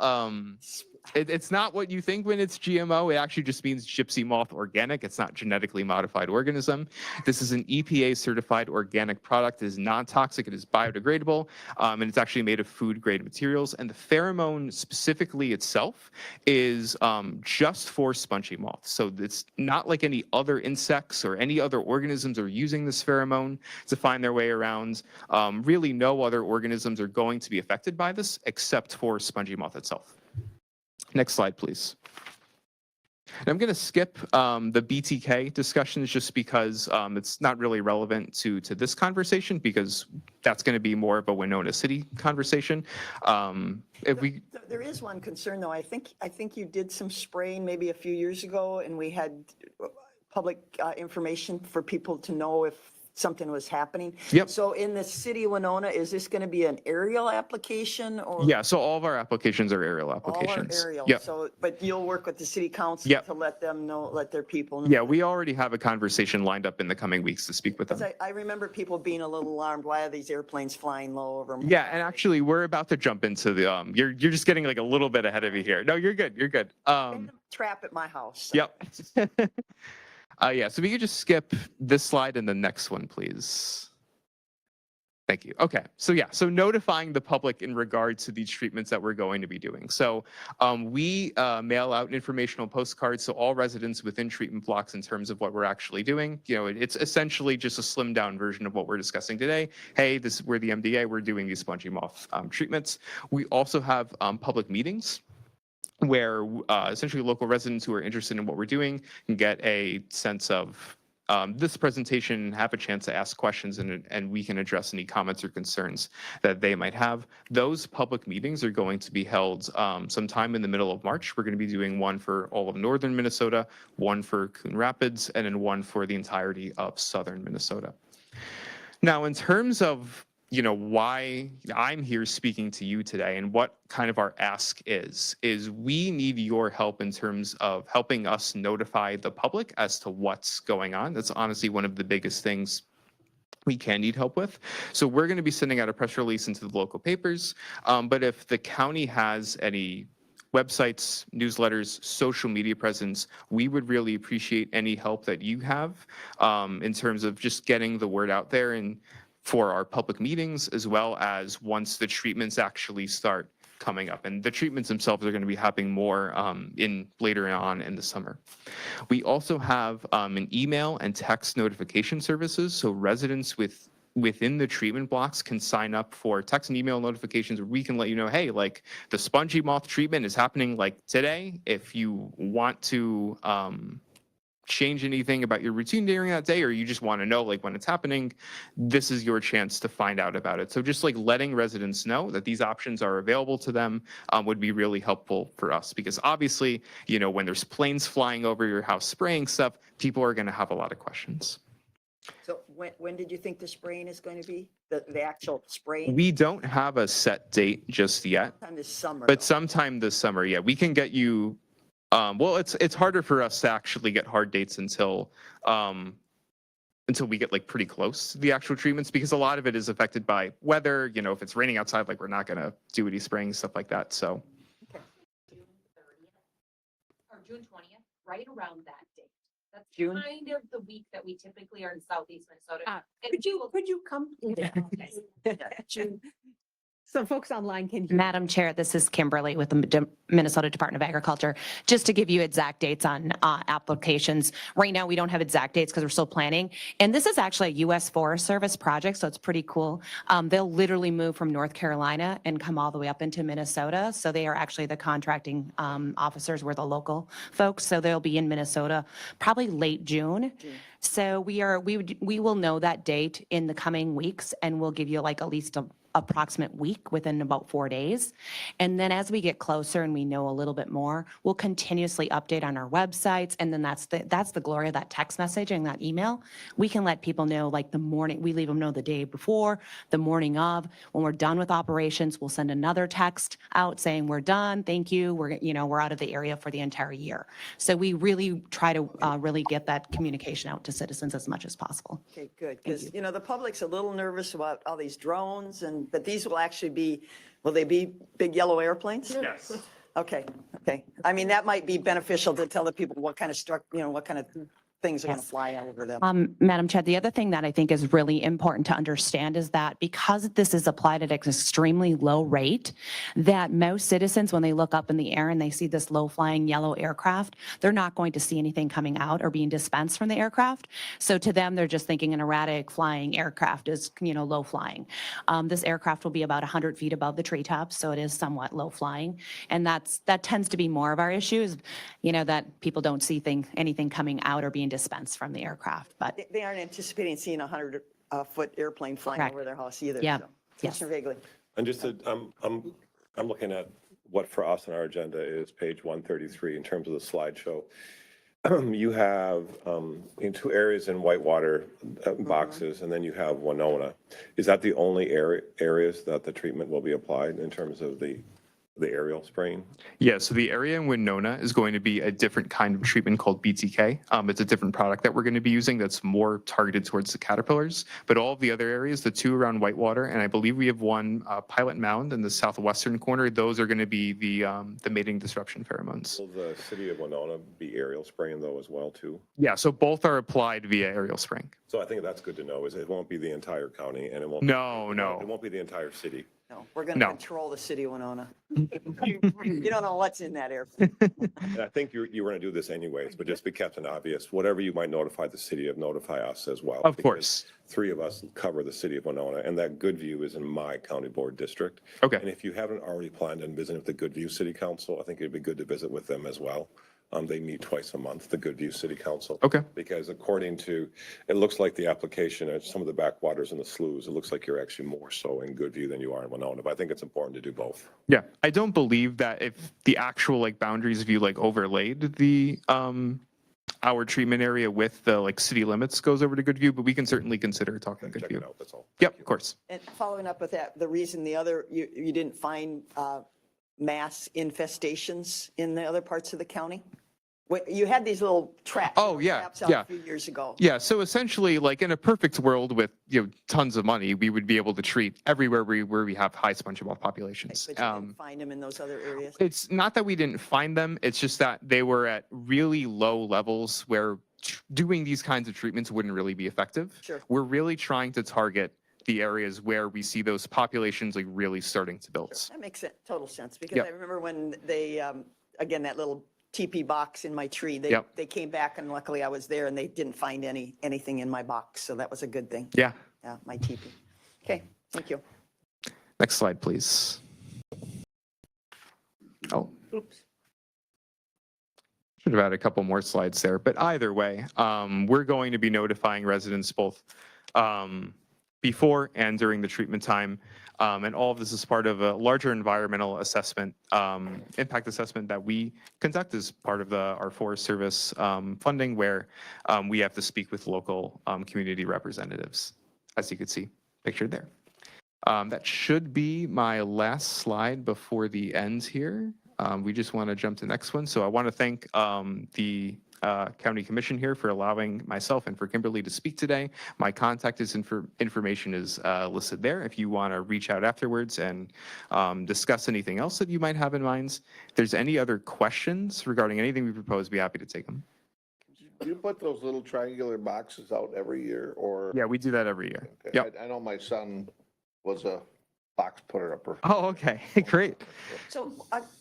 it's not what you think when it's GMO. It actually just means gypsy moth organic. It's not genetically modified organism. This is an EPA certified organic product. It is non-toxic, it is biodegradable, and it's actually made of food grade materials. And the pheromone specifically itself is just for spongy moths. So it's not like any other insects or any other organisms are using this pheromone to find their way around. Really no other organisms are going to be affected by this except for spongy moth itself. Next slide, please. And I'm going to skip the BTK discussions just because it's not really relevant to this conversation, because that's going to be more of a Winona City conversation. There is one concern, though. I think you did some spraying maybe a few years ago, and we had public information for people to know if something was happening. Yep. So in the city of Winona, is this going to be an aerial application or? Yeah, so all of our applications are aerial All are applications. aerial. Yep. So, but you'll work with the city council Yep. to let them know, let their people know. Yeah, we already have a conversation lined up in the coming weeks to speak with them. 'Cause I remember people being a little alarmed. Why are these airplanes flying low over? Yeah, and actually, we're about to jump into the, you're just getting like a little bit ahead of me here. No, you're good, you're good. Trap at my house. Yep. Yeah, so we could just skip this slide and the next one, please. Thank you. Okay, so yeah, so notifying the public in regard to these treatments that we're going to be doing. So we mail out informational postcards to all residents within treatment blocks in terms of what we're actually doing. You know, it's essentially just a slimmed down version of what we're discussing today. Hey, this we're the MDA, we're doing these spongy moth treatments. We also have public meetings where essentially local residents who are interested in what we're doing can get a sense of this presentation, have a chance to ask questions, and we can address any comments or concerns that they might have. Those public meetings are going to be held sometime in the middle of March. We're going to be doing one for all of northern Minnesota, one for Coon Rapids, and then one for the entirety of southern Minnesota. Now, in terms of why I'm here speaking to you today and what kind of our ask is we need your help in terms of helping us notify the public as to what's going on. That's honestly one of the biggest things we can need help with. So we're going to be sending out a press release into the local papers. But if the county has any websites, newsletters, social media presence, we would really appreciate any help that you have in terms of just getting the word out there and for our public meetings, as well as once the treatments actually start coming up. And the treatments themselves are going to be happening more later on in the summer. We also have an email and text notification services. So residents within the treatment blocks can sign up for text and email notifications where we can let you know, hey, like the spongy moth treatment is happening like today. If you want to change anything about your routine during that day, or you just want to know like when it's happening, this is your chance to find out about it. So just like letting residents know that these options are available to them would be really helpful for us, because obviously, when there's planes flying over your house spraying stuff, people are going to have a lot of questions. So when did you think the spraying is going to be? The actual spraying? We don't have a set date just yet, Sometime this summer. but though. sometime this summer, yeah, we can get you. Well, it's harder for us to actually get hard dates until we get like pretty close to the actual treatments, because a lot of it is affected by weather. If it's raining outside, like we're not going to do any spraying, stuff like that. So June 30th or June 20th, right around that date. That's June? kind of the week that we typically are in southeast Minnesota. Could you come? June. Some folks online can hear. Madam Chair, this is Kimberly with the Minnesota Department of Agriculture. Just to give you exact dates on applications. Right now, we don't have exact dates because we're still planning. And this is actually a U.S. Forest Service project, so it's pretty cool. They'll literally move from North Carolina and come all the way up into Minnesota. So they are actually the contracting officers. We're the local folks. So they'll be in Minnesota probably late June. So we will know that date in the coming weeks, and we'll give you like at least a approximate week within about 4 days. And then as we get closer and we know a little bit more, we'll continuously update on our websites. And then that's the glory of that text messaging, that email. We can let people know like the morning, we leave them know the day before, the morning of. When we're done with operations, we'll send another text out saying we're done, thank you, we're out of the area for the entire year. So we really try to really get that communication out to citizens as much as possible. Okay, good. Because, the public's a little nervous about all these drones but these will actually will they be big yellow airplanes? Yes. Okay. I mean, that might be beneficial to tell the people what kind of what kind of things are going to Yes. fly over them. Madam Chair, the other thing that I think is really important to understand is that because this is applied at an extremely low rate, that most citizens, when they look up in the air and they see this low-flying yellow aircraft, they're not going to see anything coming out or being dispensed from the aircraft. So to them, they're just thinking an erratic flying aircraft is, low-flying. This aircraft will be about 100 feet above the treetops, so it is somewhat low-flying. And that tends to be more of our issue is, that people don't see anything coming out or being dispensed from the aircraft. But They aren't anticipating seeing a 100-foot airplane flying Correct. over their house either. Yeah. so. Yes. Commissioner Vagley. And just I'm looking at what for us on our agenda is page 133 in terms of the slideshow. you have in 2 areas in Whitewater boxes, and then you have Winona. Is that the only areas that the treatment will be applied in terms of the aerial spraying? Yeah, so the area in Winona is going to be a different kind of treatment called BTK. It's a different product that we're going to be using that's more targeted towards the caterpillars. But all of the other areas, the 2 around Whitewater, and I believe we have one Pilot Mound in the southwestern corner, those are going to be the mating disruption pheromones. Will the city of Winona be aerial spraying though as well too? Yeah, so both are applied via aerial spraying. So I think that's good to know, is it won't be the entire county and it won't. No, It no. won't be the entire city. No, we're going to No. control the city of Winona. You don't know what's in that airplane. And I think you were going to do this anyways, but just be Captain Obvious, whatever you might notify the city of, notify us as well. Of because course. 3 of us cover the city of Winona, and that Goodview is in my county board district. Okay. And if you haven't already planned on visiting with the Goodview City Council, I think it'd be good to visit with them as well. They meet twice a month, the Goodview City Council. Okay. Because according to, it looks like the application at some of the backwaters and the sloughs, it looks like you're actually more so in Goodview than you are in Winona, but I think it's important to do both. Yeah, I don't believe that if the actual like boundaries, if you like overlaid the our treatment area with the like city limits goes over to Goodview, but we can certainly consider talking Check Goodview. it out, that's all. Yep, of course. And following up with that, the reason you didn't find mass infestations in the other parts of the county? You had these little traps. Oh, yeah, traps out yeah. A few years ago. Yeah, so essentially, like in a perfect world with tons of money, we would be able to treat everywhere where we have high sponge moth populations. But you didn't find them in those other areas? It's not that we didn't find them; it's just that they were at really low levels where doing these kinds of treatments wouldn't really be effective. Sure. We're really trying to target the areas where we see those populations like really starting to build. That makes total sense, because Yep. I remember when they, again, that little teepee box in my tree, Yep. they came back, and luckily I was there and they didn't find anything in my box. So that was a good thing. Yeah. Yeah, my teepee. Okay, thank you. Next slide, please. Oh. Oops. Should have had a couple more slides there, but either way, we're going to be notifying residents both before and during the treatment time. And all of this is part of a larger environmental assessment, impact assessment that we conduct as part of our Forest Service funding, where we have to speak with local community representatives, as you can see pictured there. That should be my last slide before the end here. We just want to jump to the next one. So I want to thank the County Commission here for allowing myself and for Kimberly to speak today. My contact information is listed there if you want to reach out afterwards and discuss anything else that you might have in mind. If there's any other questions regarding anything we propose, be happy to take them. Do you put those little triangular boxes out every year or? Yeah, we do that every year. Okay. Yep. I know my son was a box putter upper. Oh, okay, great. So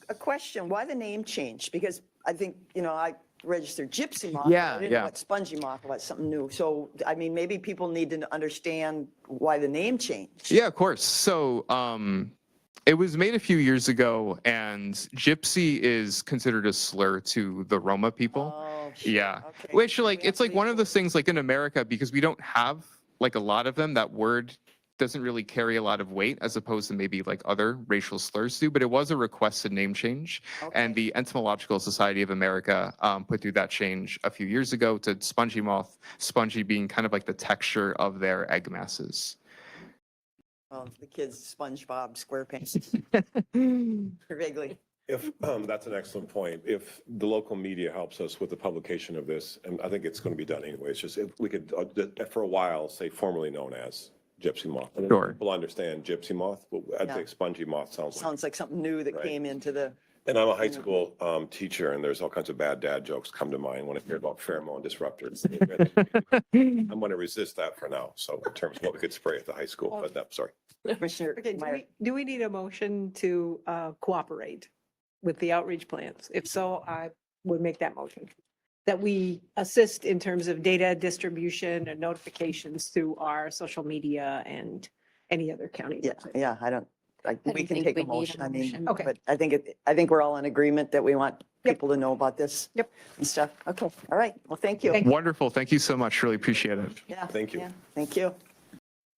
a question, why the name change? Because I think, I registered gypsy moth. Yeah, I didn't yeah. know what spongy moth was, something new. So, I mean, maybe people need to understand why the name changed. Yeah, of course. So it was made a few years ago, and gypsy is considered a slur to the Roma people. Oh, sure. Yeah, Okay. which We like have it's to like be one of those things like in America, because we don't have like a lot of them, that word doesn't really carry a lot of weight as opposed to maybe like other racial slurs do, but it was a requested name change. And Okay. the Entomological Society of America put through that change a few years ago to spongy moth, spongy being kind of like the texture of their egg masses. Well, the kids, SpongeBob SquarePants, vaguely. If, that's an excellent point. If the local media helps us with the publication of this, and I think it's going to be done anyway, it's just if we could, for a while, say formerly known as gypsy moth. And then Sure. people understand gypsy moth, but I'd Yeah. say spongy moth sounds like. Sounds like something new that Right. came into the, And I'm a high school teacher, and there's all kinds of bad dad jokes come to mind when I hear about pheromone disruptors. I'm going to resist that for now. So in terms of what we could spray at the high school, but that, sorry. Commissioner Okay, Meyer. do we need a motion to cooperate with the outreach plans? If so, I would make that motion. That we assist in terms of data distribution and notifications through our social media and any other county Yeah, website. yeah, we don't can think take a we need a motion. I mean, motion. Okay. but I think we're all in agreement that we want people to know about this. Yep. And stuff. Okay, all right. Well, thank you. Thank Wonderful. Thank you so much. Really appreciate it. Yeah. Thank you. yeah, Thank you.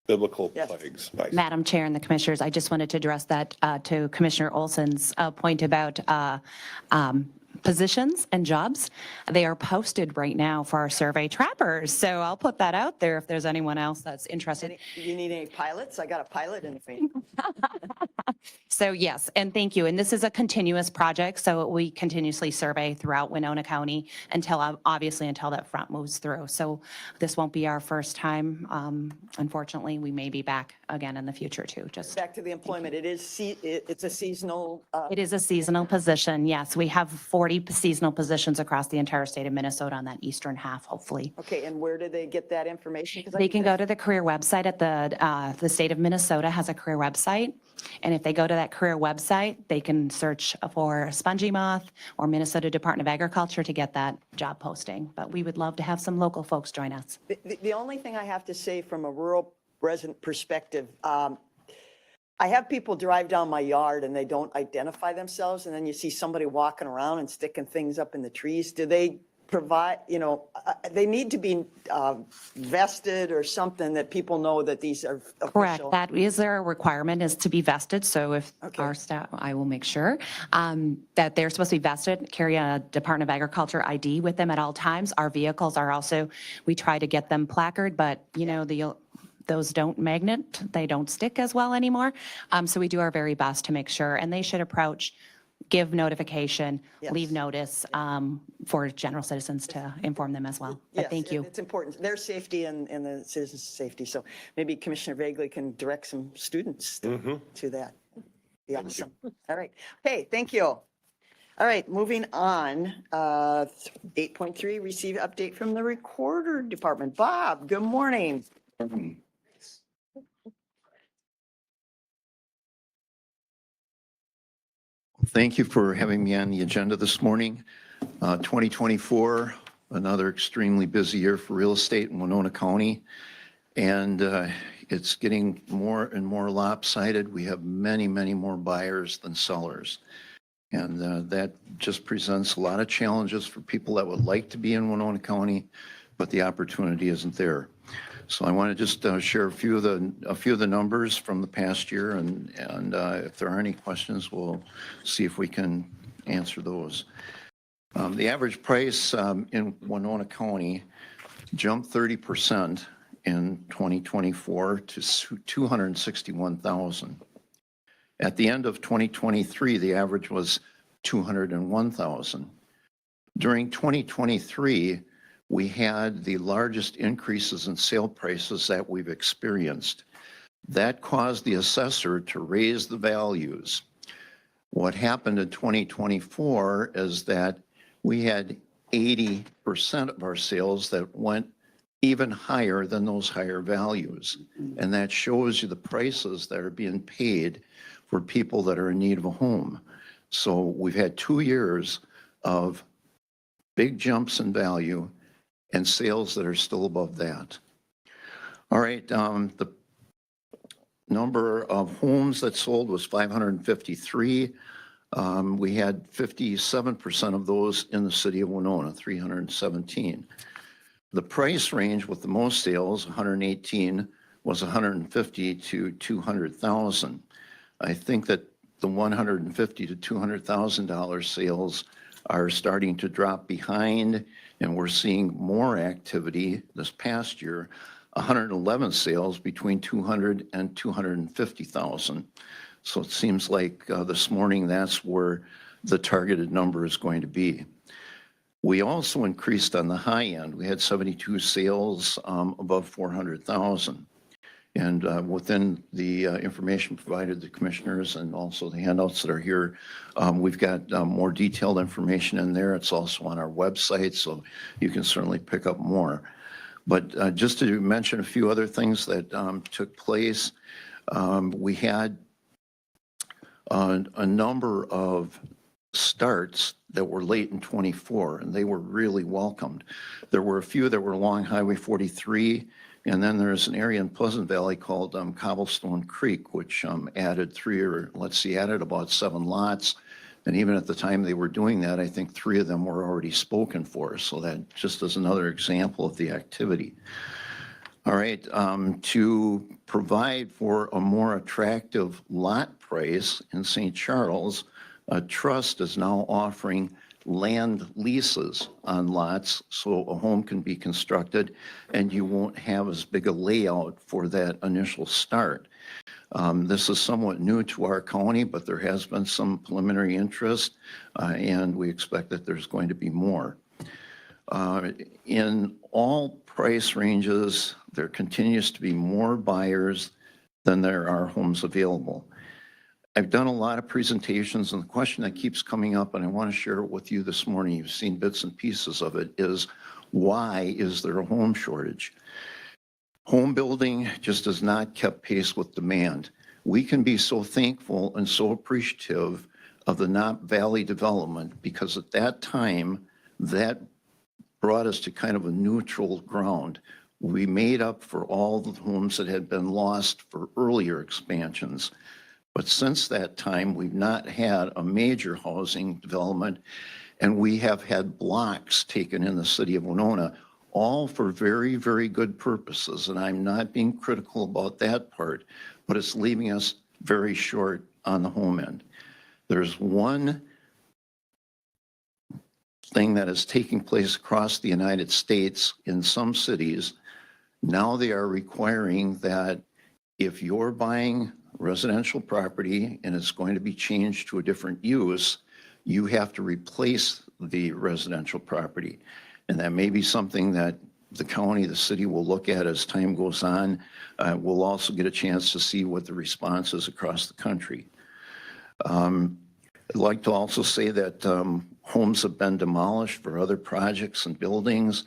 Biblical Yes. plagues, nice. Madam Chair and the Commissioners, I just wanted to address that to Commissioner Olson's point about positions and jobs. They are posted right now for our survey trappers. So I'll put that out there if there's anyone else that's interested. You need any pilots? I got a pilot in me. So yes, and thank you. And this is a continuous project, so we continuously survey throughout Winona County until, obviously, until that front moves through. So this won't be our first time. Unfortunately, we may be back again in the future too. Just Back to the employment, it's a seasonal, it is a seasonal position. Yes, we have 40 seasonal positions across the entire state of Minnesota on that eastern half, hopefully. okay, and where do they get that information? 'Cause I They think can go to the career website at the state of Minnesota has a career website. And if they go to that career website, they can search for Spongy Moth or Minnesota Department of Agriculture to get that job posting. But we would love to have some local folks join us. The only thing I have to say from a rural resident perspective, I have people drive down my yard and they don't identify themselves, and then you see somebody walking around and sticking things up in the trees. Do they provide, they need to be vested or something that people know that these are Correct. official? That is their requirement, is to be vested. So if Okay. our staff, I will make sure that they're supposed to be vested, carry a Department of Agriculture ID with them at all times. Our vehicles are also, we try to get them placard, but those don't magnet, they don't stick as well anymore. So we do our very best to make sure, and they should approach, give notification, Yes. leave notice for general citizens to inform them as well. But Yes, thank you. It's important, their safety and the citizens' safety. So maybe Commissioner Vagley can direct some students to that. Be awesome. All right. Hey, thank you. All right, moving on. 8.3, receive update from the Recorder Department. Bob, good morning. Thank you for having me on the agenda this morning. 2024, another extremely busy year for real estate in Winona County. And it's getting more and more lopsided. We have many, many more buyers than sellers. And that just presents a lot of challenges for people that would like to be in Winona County, but the opportunity isn't there. So I want to just share a few of the numbers from the past year, and if there are any questions, we'll see if we can answer those. The average price in Winona County jumped 30% in 2024 to $261,000. At the end of 2023, the average was $201,000. During 2023, we had the largest increases in sale prices that we've experienced. That caused the assessor to raise the values. What happened in 2024 is that we had 80% of our sales that went even higher than those higher values. And that shows you the prices that are being paid for people that are in need of a home. So we've had 2 years of big jumps in value and sales that are still above that. All right, the number of homes that sold was 553. We had 57% of those in the city of Winona, 317. The price range with the most sales, 118, was 150 to 200,000. I think that the 150 to $200,000 sales are starting to drop behind, and we're seeing more activity this past year, 111 sales between 200 and 250,000. So it seems like this morning that's where the targeted number is going to be. We also increased on the high end. We had 72 sales above 400,000. And within the information provided to commissioners and also the handouts that are here, we've got more detailed information in there. It's also on our website, so you can certainly pick up more. But just to mention a few other things that took place, we had a number of starts that were late in 24, and they were really welcomed. There were a few that were along Highway 43, and then there's an area in Pleasant Valley called Cobblestone Creek, which added added about 7 lots. And even at the time they were doing that, I think 3 of them were already spoken for. So that just is another example of the activity. All right, to provide for a more attractive lot price in St. Charles, a trust is now offering land leases on lots so a home can be constructed and you won't have as big a layout for that initial start. This is somewhat new to our county, but there has been some preliminary interest, and we expect that there's going to be more. In all price ranges, there continues to be more buyers than there are homes available. I've done a lot of presentations, and the question that keeps coming up, and I want to share it with you this morning, you've seen bits and pieces of it, is why is there a home shortage? Home building just has not kept pace with demand. We can be so thankful and so appreciative of the Knob Valley development because at that time, that brought us to kind of a neutral ground. We made up for all the homes that had been lost for earlier expansions. But since that time, we've not had a major housing development, and we have had blocks taken in the city of Winona, all for very, very good purposes. And I'm not being critical about that part, but it's leaving us very short on the home end. There's one thing that is taking place across the United States in some cities. Now they are requiring that if you're buying residential property and it's going to be changed to a different use, you have to replace the residential property. And that may be something that the county, the city will look at as time goes on. We'll also get a chance to see what the response is across the country. I'd like to also say that homes have been demolished for other projects and buildings.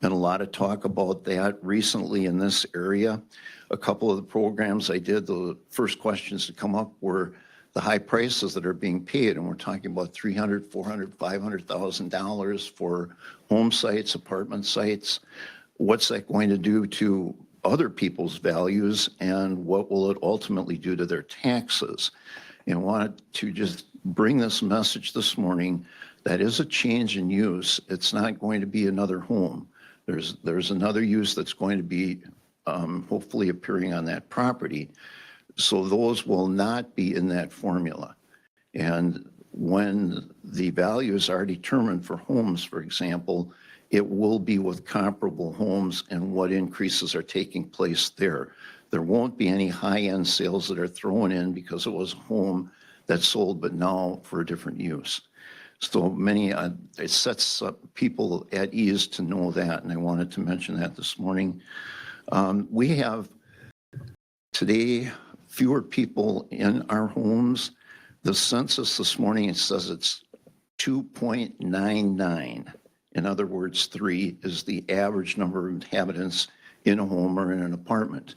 Been a lot of talk about that recently in this area. A couple of the programs I did, the first questions to come up were the high prices that are being paid, and we're talking about $300,000, $400,000, $500,000 for home sites, apartment sites. What's that going to do to other people's values, and what will it ultimately do to their taxes? And I wanted to just bring this message this morning. That is a change in use. It's not going to be another home. There's another use that's going to be hopefully appearing on that property. So those will not be in that formula. And when the values are determined for homes, for example, it will be with comparable homes and what increases are taking place there. There won't be any high-end sales that are thrown in because it was a home that sold, but now for a different use. So many, it sets up people at ease to know that, and I wanted to mention that this morning. We have today fewer people in our homes. The census this morning, it says it's 2.99. In other words, 3 is the average number of inhabitants in a home or in an apartment.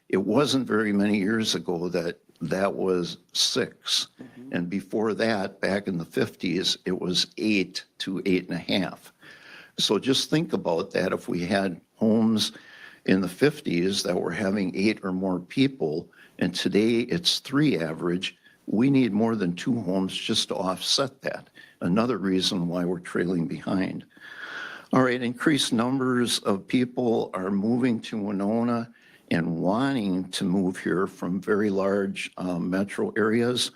It wasn't very many years ago that was 6. And before that, back in the 50s, it was 8 to 8.5. So just think about that. If we had homes in the 50s that were having 8 or more people, and today it's 3 average, we need more than 2 homes just to offset that. Another reason why we're trailing behind. All right, increased numbers of people are moving to Winona and wanting to move here from very large metro areas.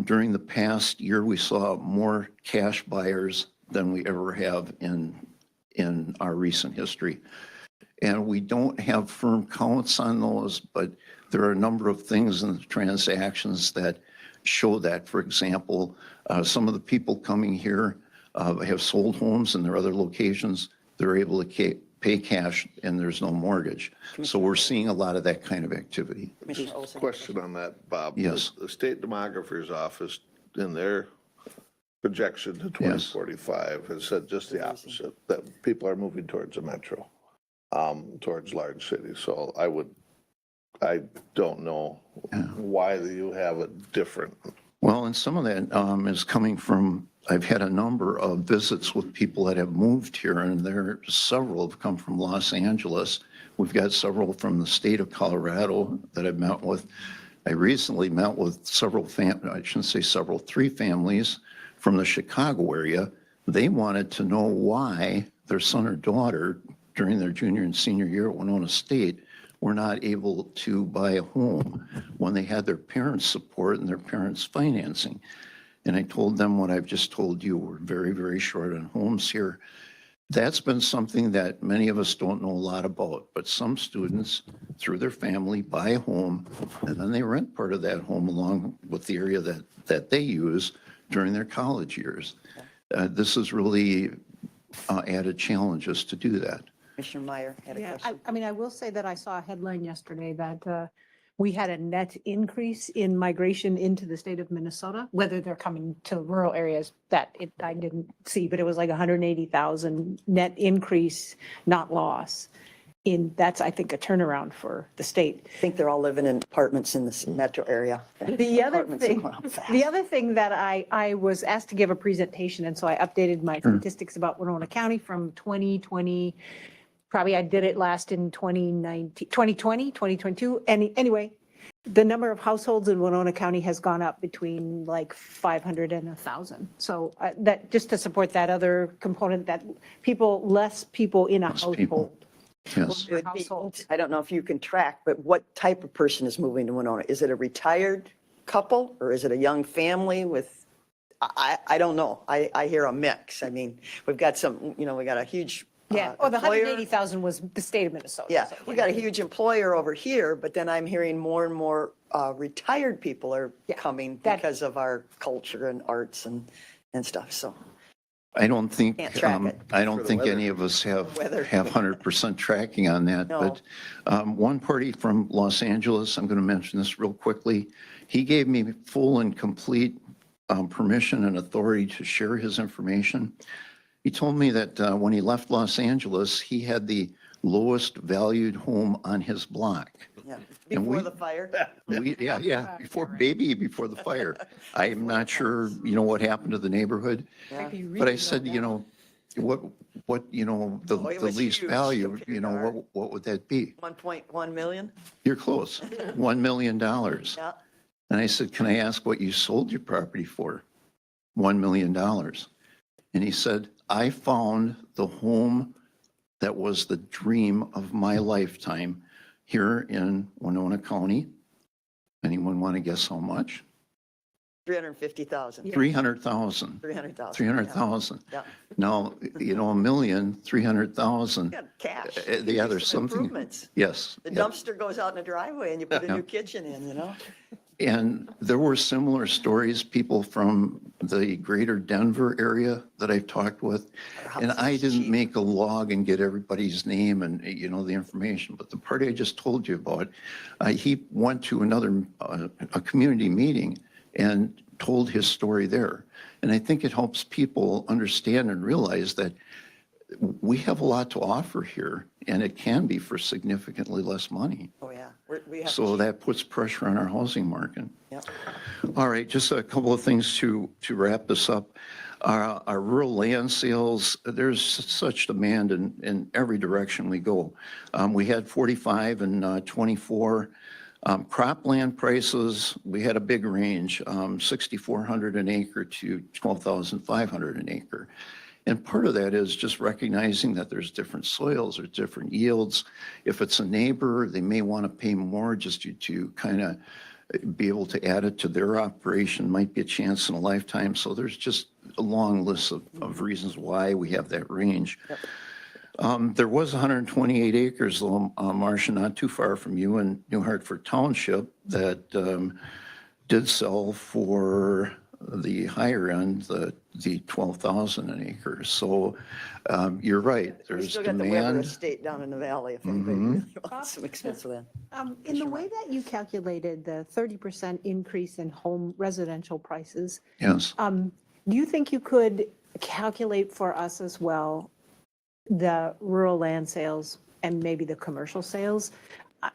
During the past year, we saw more cash buyers than we ever have in our recent history. And we don't have firm counts on those, but there are a number of things in the transactions that show that. For example, some of the people coming here have sold homes in their other locations. They're able to pay cash and there's no mortgage. So we're seeing a lot of that kind of activity. Question on that, Bob. Yes. The state demographer's office, in their projection to 2045, has said just the opposite, that people are moving towards a metro, towards large cities. So I don't know why you have it different. Well, and some of that is coming from, I've had a number of visits with people that have moved here, and there several have come from Los Angeles. We've got several from the state of Colorado that I've met with. I recently met with several I shouldn't say several, 3 families from the Chicago area. They wanted to know why their son or daughter during their junior and senior year at Winona State were not able to buy a home when they had their parents' support and their parents' financing. And I told them what I've just told you. We're very, very short on homes here. That's been something that many of us don't know a lot about, but some students, through their family, buy a home, and then they rent part of that home along with the area that they use during their college years. This has really added challenges to do that. Commissioner Meyer had a Yeah, question. I mean, I will say that I saw a headline yesterday that we had a net increase in migration into the state of Minnesota, whether they're coming to rural areas, I didn't see, but it was like 180,000 net increase, not loss. That's, I think, a turnaround for the state. I think they're all living in apartments in the metro area. The other Apartments are thing, going up fast. the other thing that I was asked to give a presentation, and so I updated my statistics about Winona County from 2020. Probably I did it last in 2019, 2020, 2022. And anyway, the number of households in Winona County has gone up between like 500 and 1,000. So that, just to support that other component, that less people in a Less people. household. Yes. It would be- Households. I don't know if you can track, but what type of person is moving to Winona? Is it a retired couple or is it a young family with, I don't know. I hear a mix. I mean, we've got some, we got a huge Yeah, the employer. 180,000 was the state of Minnesota. Yeah, so, we got a huge employer over here, but then I'm hearing more and more retired people are coming that- because of our culture and arts and stuff, so. I don't think, Can't track it. I don't think any of us have Weather. 100% tracking on that. No. But one party from Los Angeles, I'm going to mention this real quickly, he gave me full and complete permission and authority to share his information. He told me that when he left Los Angeles, he had the lowest valued home on his block. Yeah, And before we- the fire. Before the fire. I'm not sure, what happened to the neighborhood. Yeah. But I said, what, the Oh, it the was least huge value, compared to our- what would that be? 1.1 million? You're close, $1 million. Yeah. And I said, can I ask what you sold your property for? $1 million. And he said, I found the home that was the dream of my lifetime here in Winona County. Anyone want to guess how much? 350,000. 300,000. 300,000. 300,000. Yeah. Now, $1,300,000. Yeah, cash. Yeah, there's Some something. improvements. Yes. The yeah. dumpster goes out in the driveway and you put a Yeah. new kitchen in. And there were similar stories, people from the greater Denver area that I've talked with. And I didn't make a log and get everybody's name and, the information, but the party I just told you about, he went to a community meeting and told his story there. And I think it helps people understand and realize that we have a lot to offer here, and it can be for significantly less money. Oh, yeah. We have. So that puts pressure on our housing market. Yep. All right, just a couple of things to wrap this up. Our rural land sales, there's such demand in every direction we go. We had 45 and 24. Cropland prices, we had a big range, 6,400 an acre to 12,500 an acre. And part of that is just recognizing that there's different soils or different yields. If it's a neighbor, they may want to pay more just to kind of be able to add it to their operation. Might be a chance in a lifetime. So there's just a long list of reasons why we have that range. There was 128 acres, though, Marcia, not too far from you in New Hartford Township that did sell for the higher end, the 12,000 an acre. So you're right, We there's still got the Weber demand. estate down in the valley if anybody really wants some expensive land. In the way that you calculated the 30% increase in home residential prices, Yes, do you think you could calculate for us as well the rural land sales and maybe the commercial sales?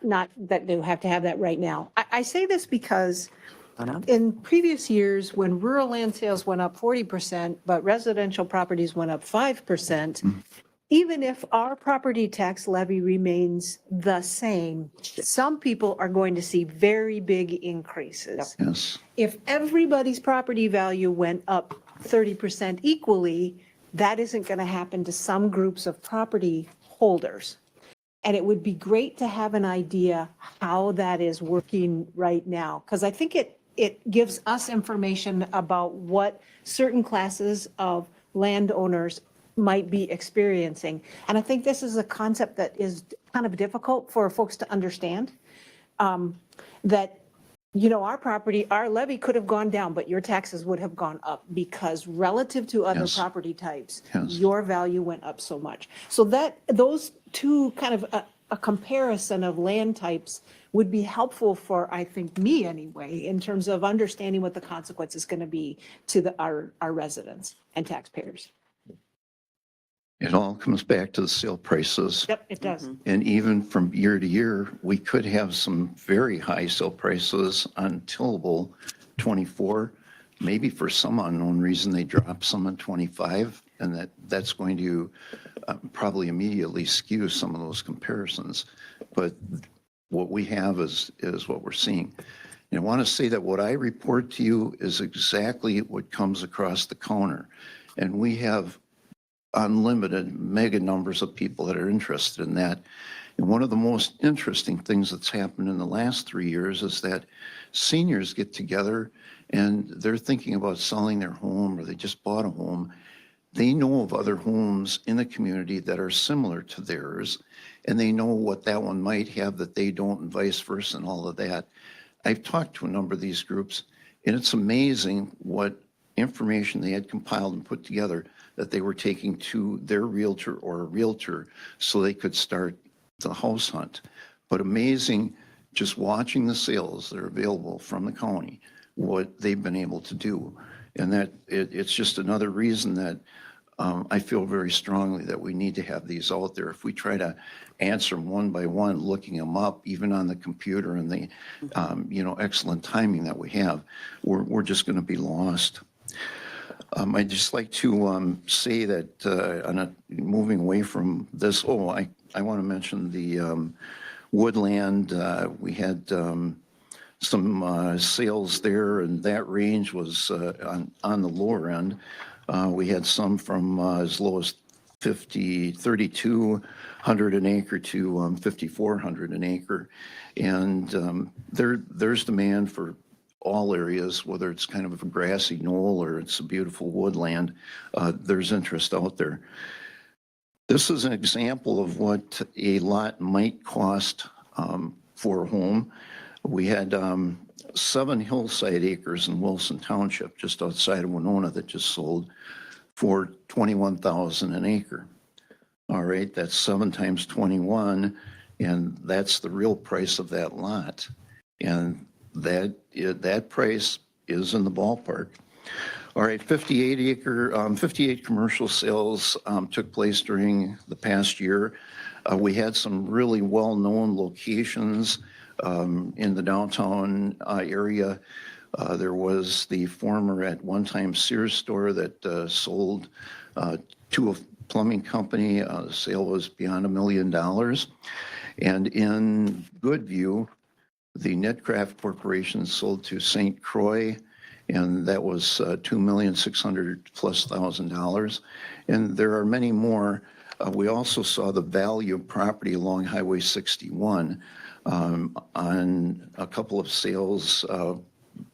Not that they have to have that right now. I say this because in previous years, when rural land sales went up 40%, but residential properties went up 5%, even if our property tax levy remains the same, some people are going to see very big increases. yes, If everybody's property value went up 30% equally, that isn't going to happen to some groups of property holders. And it would be great to have an idea how that is working right now, because I think it gives us information about what certain classes of landowners might be experiencing. And I think this is a concept that is kind of difficult for folks to understand. That, you know, our property, our levy could have gone down, but your taxes would have gone up because relative to other Yes. property types, Yes. your value went up so much. So that, those two kind of a comparison of land types would be helpful for, I think, me anyway, in terms of understanding what the consequence is going to be to our residents and taxpayers. It all comes back to the sale prices. Yep, it does. And even from year to year, we could have some very high sale prices on tillable 24. Maybe for some unknown reason, they drop some in 25, and that's going to probably immediately skew some of those comparisons. But what we have is what we're seeing. And I want to say that what I report to you is exactly what comes across the counter. And we have unlimited mega numbers of people that are interested in that. And one of the most interesting things that's happened in the last 3 years is that seniors get together and they're thinking about selling their home, or they just bought a home. They know of other homes in the community that are similar to theirs, and they know what that one might have that they don't, and vice versa, and all of that. I've talked to a number of these groups, and it's amazing what information they had compiled and put together that they were taking to their realtor or a realtor so they could start the house hunt. But amazing, just watching the sales that are available from the county, what they've been able to do. And that it's just another reason that I feel very strongly that we need to have these out there. If we try to answer them one by one, looking them up, even on the computer, and the excellent timing that we have, we're just going to be lost. I'd just like to say that moving away from this, I want to mention the woodland. We had some sales there, and that range was on the lower end. We had some from as low as $3,200 an acre to $5,400 an acre. And there's demand for all areas, whether it's kind of a grassy knoll or it's a beautiful woodland. There's interest out there. This is an example of what a lot might cost for a home. We had 7 hillside acres in Wilson Township, just outside of Winona, that just sold for $21,000 an acre. All right, that's 7 times 21, and that's the real price of that lot. And that price is in the ballpark. All right, 58 commercial sales took place during the past year. We had some really well-known locations in the downtown area. There was the former, at one time, Sears store that sold to a plumbing company. The sale was beyond $1 million. And in Goodview, the Netcraft Corporation sold to St. Croix, and that was $2,600,000+. And there are many more. We also saw the value of property along Highway 61 on a couple of sales.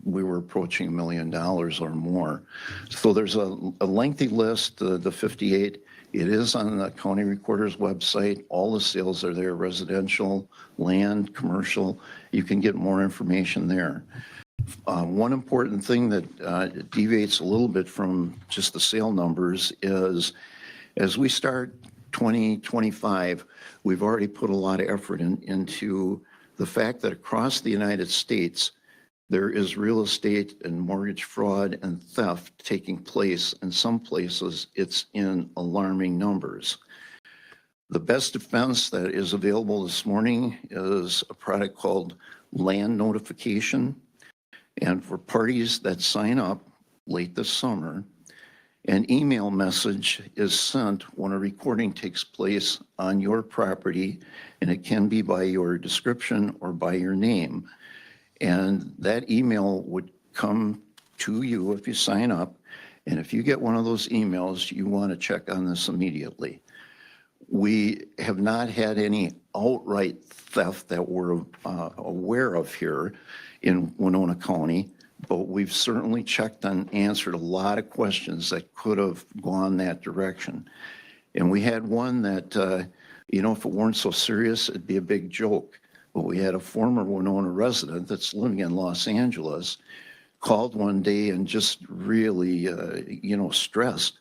We were approaching $1 million or more. So there's a lengthy list, the 58. It is on the county recorder's website. All the sales are there, residential, land, commercial. You can get more information there. One important thing that deviates a little bit from just the sale numbers is, as we start 2025, we've already put a lot of effort into the fact that across the United States, there is real estate and mortgage fraud and theft taking place. In some places, it's in alarming numbers. The best defense that is available this morning is a product called Land Notification. And for parties that sign up late this summer, an email message is sent when a recording takes place on your property, and it can be by your description or by your name. And that email would come to you if you sign up. And if you get one of those emails, you want to check on this immediately. We have not had any outright theft that we're aware of here in Winona County. but we've certainly checked and answered a lot of questions that could have gone that direction. And we had one that, if it weren't so serious, it'd be a big joke. But we had a former Winona resident that's living in Los Angeles called one day and just really, stressed,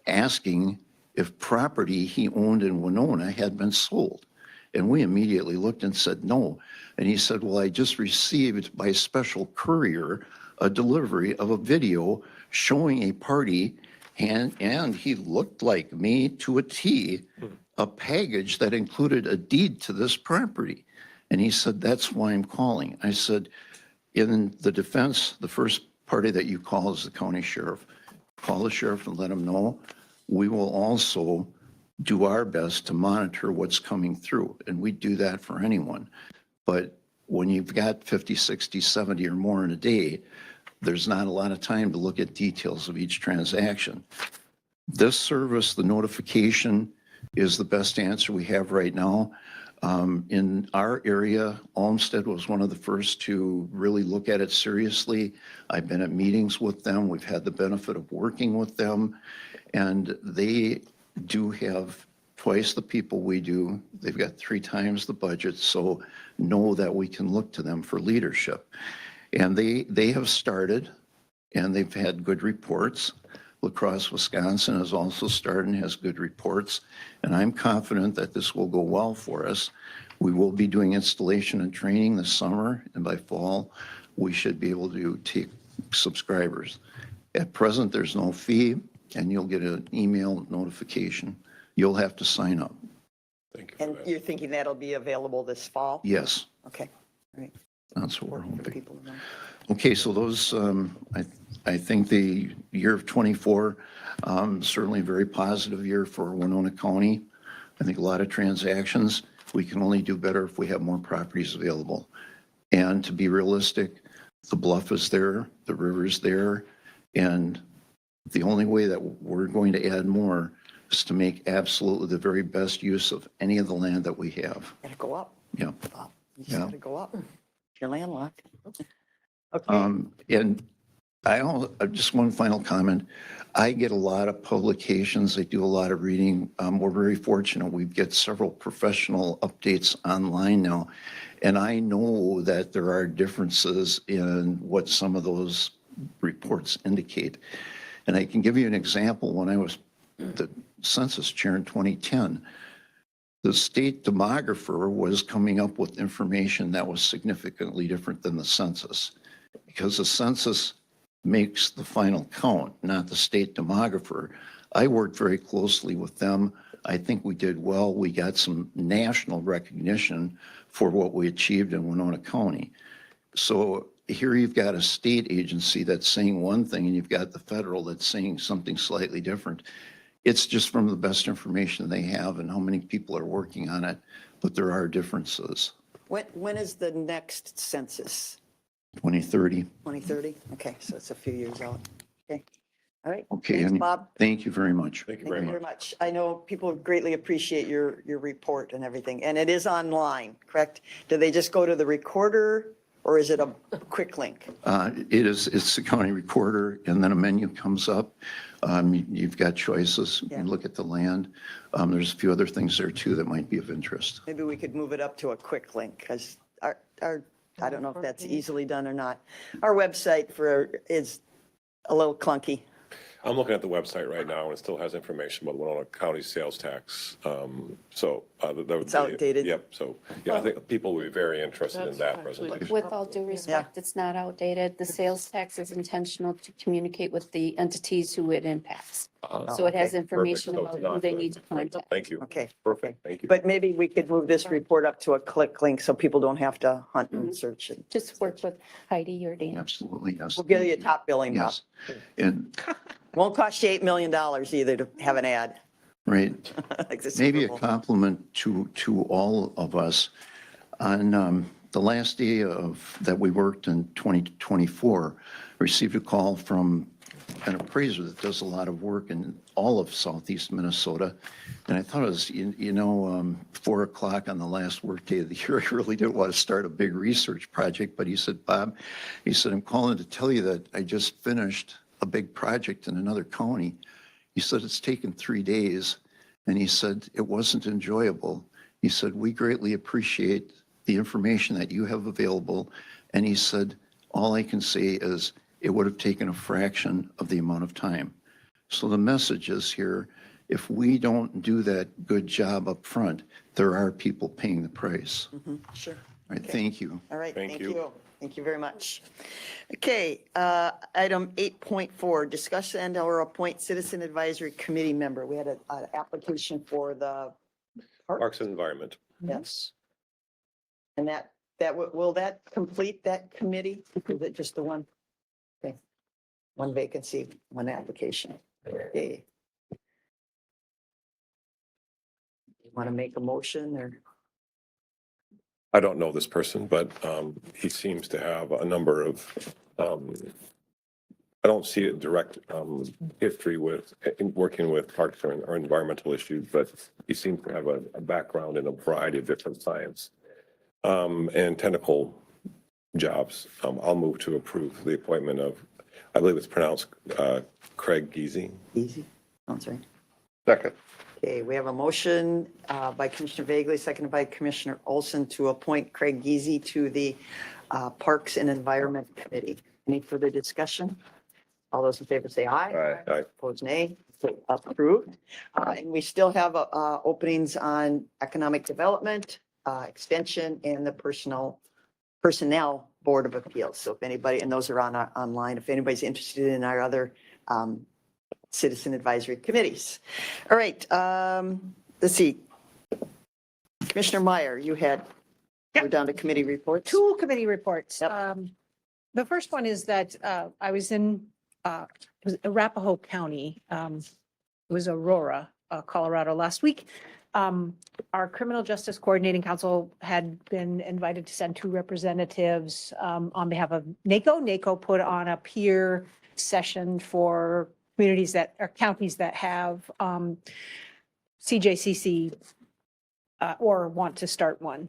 asking if property he owned in Winona had been sold. And we immediately looked and said, no. And he said, well, I just received by special courier a delivery of a video showing a party, and he looked like me to a T, a package that included a deed to this property. And he said, that's why I'm calling. I said, in the defense, the first party that you call is the county sheriff. Call the sheriff and let him know. We will also do our best to monitor what's coming through, and we do that for anyone. But when you've got 50, 60, 70 or more in a day, there's not a lot of time to look at details of each transaction. This service, the notification, is the best answer we have right now. In our area, Olmsted was one of the first to really look at it seriously. I've been at meetings with them. We've had the benefit of working with them, and they do have twice the people we do. They've got 3 times the budget, so know that we can look to them for leadership. And they have started, and they've had good reports. La Crosse, Wisconsin has also started and has good reports, and I'm confident that this will go well for us. We will be doing installation and training this summer, and by fall, we should be able to take subscribers. At present, there's no fee, and you'll get an email notification. You'll have to sign up. Thank you for And that. you're thinking that'll be available this fall? Yes, Okay, all right. that's what we're Important for hoping. people to know. Okay, so those, I think the year of '24, certainly a very positive year for Winona County. I think a lot of transactions. We can only do better if we have more properties available. And to be realistic, the bluff is there, the river's there, and the only way that we're going to add more is to make absolutely the very best use of any of the land that we have. Gotta go up. Yeah. Bob. You just Yeah. gotta go up. You're landlocked. Okay. And just one final comment. I get a lot of publications. I do a lot of reading. We're very fortunate. We get several professional updates online now. And I know that there are differences in what some of those reports indicate. And I can give you an example. When I was the census chair in 2010, the state demographer was coming up with information that was significantly different than the census, because the census makes the final count, not the state demographer. I worked very closely with them. I think we did well. We got some national recognition for what we achieved in Winona County. So here you've got a state agency that's saying one thing, and you've got the federal that's saying something slightly different. It's just from the best information they have and how many people are working on it, but there are differences. When is the next census? 2030. 2030? Okay, so it's a few years out. Okay. All right. Okay, Thanks, and Bob. thank you very much. Thank you Thank very you very much. much. I know people greatly appreciate your report and everything, and it is online, correct? Do they just go to the recorder, or is it a quick link? It's the county recorder, and then a menu comes up. You've got choices. You Yeah. look at the land. There's a few other things there too that might be of interest. Maybe we could move it up to a quick link, because I don't know if that's easily done or not. Our website is a little clunky. I'm looking at the website right now, and it still has information about Winona County sales tax. It's outdated. Yep, so, yeah, I think people will be very interested in That's that actually- presentation. With all due respect, it's not outdated. The sales tax is intentional to communicate with the entities who it impacts. So it has okay. information Perfect. So about it's who they not- need to contact. Thank you. Okay. Perfect, thank you. But maybe we could move this report up to a click link so people don't have to hunt and search it. Just work with Heidi or Dan. Absolutely, yes. We'll give you a top billing, Bob. Yes. And, Won't cost you $8 million either to have an ad. right, like the Super maybe a Bowl. compliment to all of us. On the last day that we worked in 2024, received a call from an appraiser that does a lot of work in all of southeast Minnesota. And I thought it was, 4 o'clock on the last workday of the year. I really didn't want to start a big research project, but he said, Bob, he said, I'm calling to tell you that I just finished a big project in another county. He said, it's taken 3 days. And he said, it wasn't enjoyable. He said, we greatly appreciate the information that you have available. And he said, all I can say is it would have taken a fraction of the amount of time. So the message is here, if we don't do that good job up front, there are people paying the price. Sure. All right, thank you. All right, Thank thank you. you. Thank you very much. Okay, item 8.4, discuss and/or appoint citizen advisory committee member. We had an application for the Parks and Environment. yes. And will that complete that committee? Is it just the one? Okay. One vacancy, one application. Okay. You want to make a motion or? I don't know this person, but he seems to have a number of, I don't see a direct history with working with parks or environmental issues, but he seems to have a background in a variety of different science and technical jobs. I'll move to approve the appointment of, I believe it's pronounced Craig Geezy. Easy. I'm sorry. Second. Okay, we have a motion by Commissioner Vagley, seconded by Commissioner Olson to appoint Craig Geezy to the Parks and Environment Committee. Any further discussion? All those in favor say aye. Aye. Aye. Opposed, nay. Approved. And we still have openings on Economic Development, Extension, and the Personnel Board of Appeals. So if anybody, and those are online, if anybody's interested in our other citizen advisory committees. All right, let's see. Commissioner Meyer, we're down to committee reports. Two committee reports. Yep. The first one is that I was in it was Arapahoe County. It was Aurora, Colorado last week. Our Criminal Justice Coordinating Council had been invited to send 2 representatives on behalf of NACO. NACO put on a peer session for communities that are counties that have CJCC or want to start one.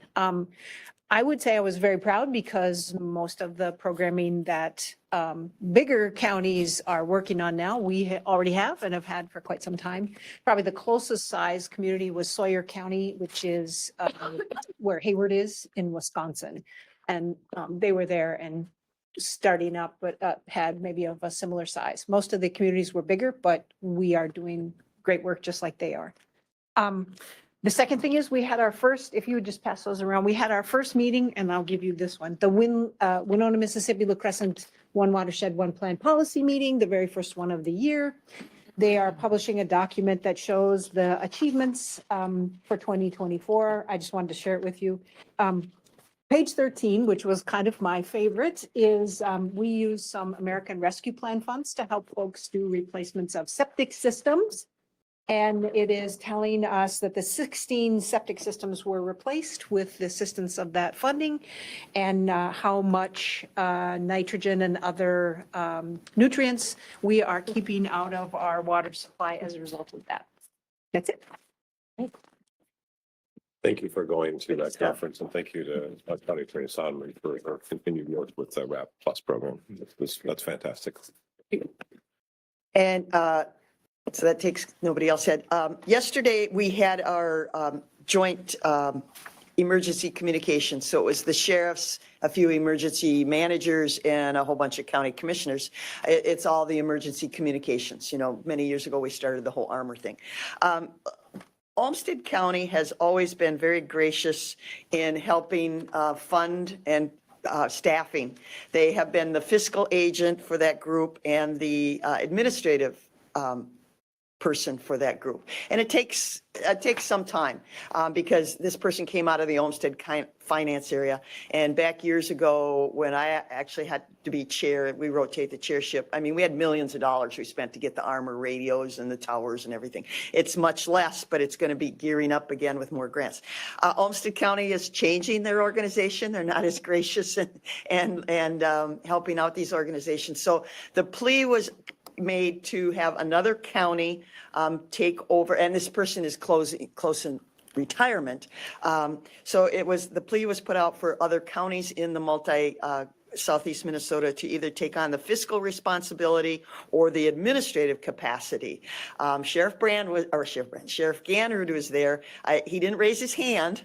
I would say I was very proud because most of the programming that bigger counties are working on now, we already have and have had for quite some time. Probably the closest size community was Sawyer County, which is where Hayward is in Wisconsin. And they were there and starting up, but had maybe of a similar size. Most of the communities were bigger, but we are doing great work just like they are. The second thing is we had our first, if you would just pass those around, we had our first meeting, and I'll give you this one, the Winona, Mississippi, La Crescent, One Watershed, One Plan Policy Meeting, the very first one of the year. They are publishing a document that shows the achievements for 2024. I just wanted to share it with you. Page 13, which was kind of my favorite, is we use some American Rescue Plan funds to help folks do replacements of septic systems. And it is telling us that the 16 septic systems were replaced with the assistance of that funding and how much nitrogen and other nutrients we are keeping out of our water supply as a result of that. That's it. Thank you for going to that conference, and thank you to County Attorney Sonnery for her continued work with the RAP Plus program. That's fantastic. And so that takes, nobody else had. Yesterday, we had our joint emergency communication. So it was the sheriffs, a few emergency managers, and a whole bunch of county commissioners. It's all the emergency communications. You know, many years ago, we started the whole armor thing. Olmsted County has always been very gracious in helping fund and staffing. They have been the fiscal agent for that group and the administrative person for that group. And it takes some time because this person came out of the Olmsted finance area. And back years ago, when I actually had to be chair, we rotate the chairship. I mean, we had millions of dollars we spent to get the armor radios and the towers and everything. It's much less, but it's going to be gearing up again with more grants. Olmsted County is changing their organization. They're not as gracious and helping out these organizations. So the plea was made to have another county take over, and this person is close in retirement. So the plea was put out for other counties in the Southeast Minnesota to either take on the fiscal responsibility or the administrative capacity. Sheriff Ganrud was there. He didn't raise his hand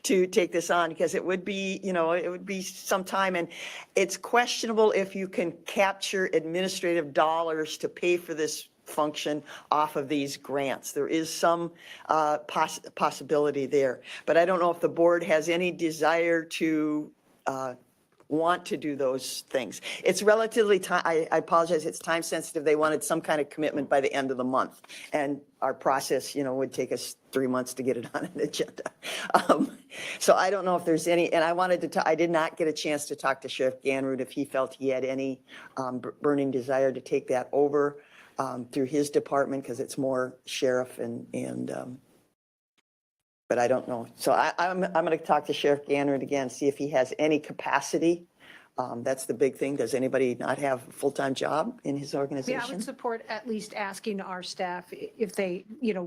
to take this on because it would be, it would be some time, and it's questionable if you can capture administrative dollars to pay for this function off of these grants. There is some possibility there, but I don't know if the board has any desire to want to do those things. It's relatively time, I apologize, it's time sensitive. They wanted some kind of commitment by the end of the month. And our process, would take us 3 months to get it on an agenda. So I don't know if there's any, and I did not get a chance to talk to Sheriff Ganrud if he felt he had any burning desire to take that over through his department, because it's more sheriff but I don't know. So I'm going to talk to Sheriff Ganrud again, see if he has any capacity. That's the big thing. Does anybody not have a full-time job in his Yeah, I organization? would support at least asking our staff if they,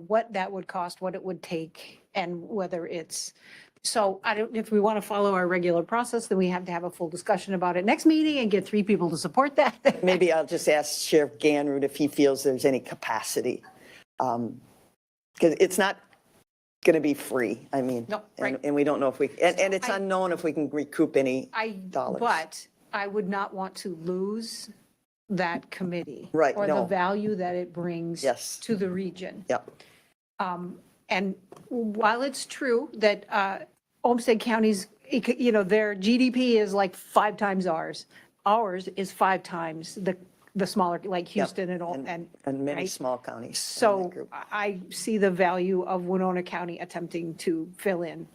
what that would cost, what it would take, and whether it's, so if we want to follow our regular process, then we have to have a full discussion about it next meeting and get 3 people to support that. Maybe I'll just ask Sheriff Ganrud if he feels there's any capacity. Because it's not going to be free. I mean, No, right. and we don't know if and it's unknown if we can recoup any dollars. But I would not want to lose that committee. Right, Or the no. value that it brings Yes. to the region. Yep. And while it's true that Olmsted County's, their GDP is like 5 times ours is 5 times the smaller, like Houston and all, and many right? small counties. in that So group. I see the value of Winona County attempting to fill in.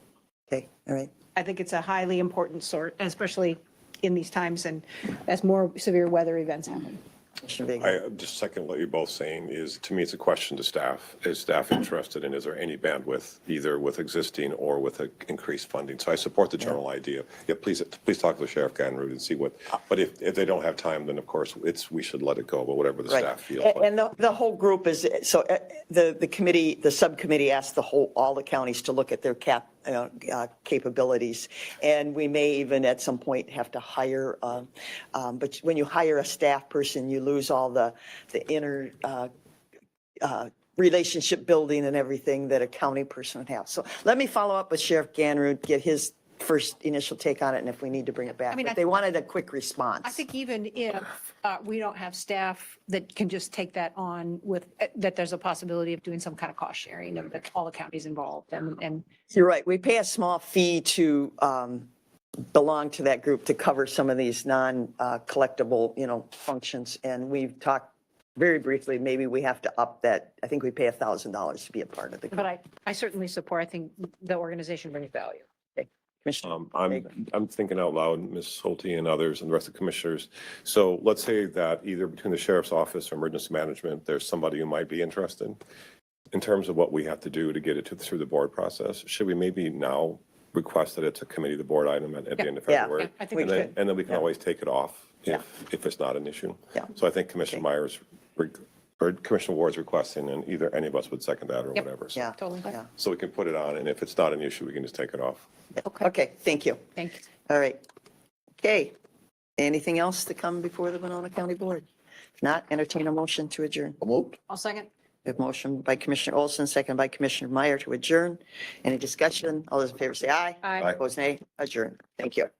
Okay, all right. I think it's a highly important sort, especially in these times and as more severe weather events happen. Commissioner Vega. I just second what you're both saying is, to me, it's a question to staff. Is staff interested and is there any bandwidth, either with existing or with increased funding? So I support the general idea. Yeah, please talk to Sheriff Ganrud and see what, but if they don't have time, then of course, we should let it go, but whatever the Right. staff feels. And the whole group is, so the committee, the subcommittee asked all the counties to look at their capabilities. And we may even at some point have to hire, but when you hire a staff person, you lose all the inner relationship building and everything that a county person would have. So let me follow up with Sheriff Ganrud, get his first initial take on it, and if we need to bring it back. mean, But they wanted a quick response. I think even if we don't have staff that can just take that on with, that there's a possibility of doing some kind of cost sharing of all the counties involved and You're right. We pay a small fee to belong to that group to cover some of these non-collectible, functions. And we've talked very briefly, maybe we have to up that. I think we pay $1,000 to be a part of the group. but I certainly support, I think the organization brings value. Commissioner. I'm thinking out loud, Ms. Solty and others and the rest of the commissioners. So let's say that either between the sheriff's office or emergency management, there's somebody who might be interested. In terms of what we have to do to get it through the board process, should we maybe now request that it's a committee of the board item at the end of Yeah. February? Yeah, I think we And then- should. And then we can always take it off Yeah. if it's not an issue. Yeah. So I think Commissioner Myers, or Commissioner Ward's requesting, and either any of us would second that or Yep. whatever. So- Yeah. Totally. Yeah. So we can put it on, and if it's not an issue, we can just take it off. Okay, thank you. Thank you. All right. Okay. Anything else to come before the Winona County Board? If not, entertain a motion to adjourn. Moved. I'll second. We have motion by Commissioner Olson, second by Commissioner Meyer to adjourn. Any discussion? All those in favor say aye. Aye. Opposed, nay. Adjourn. Thank you.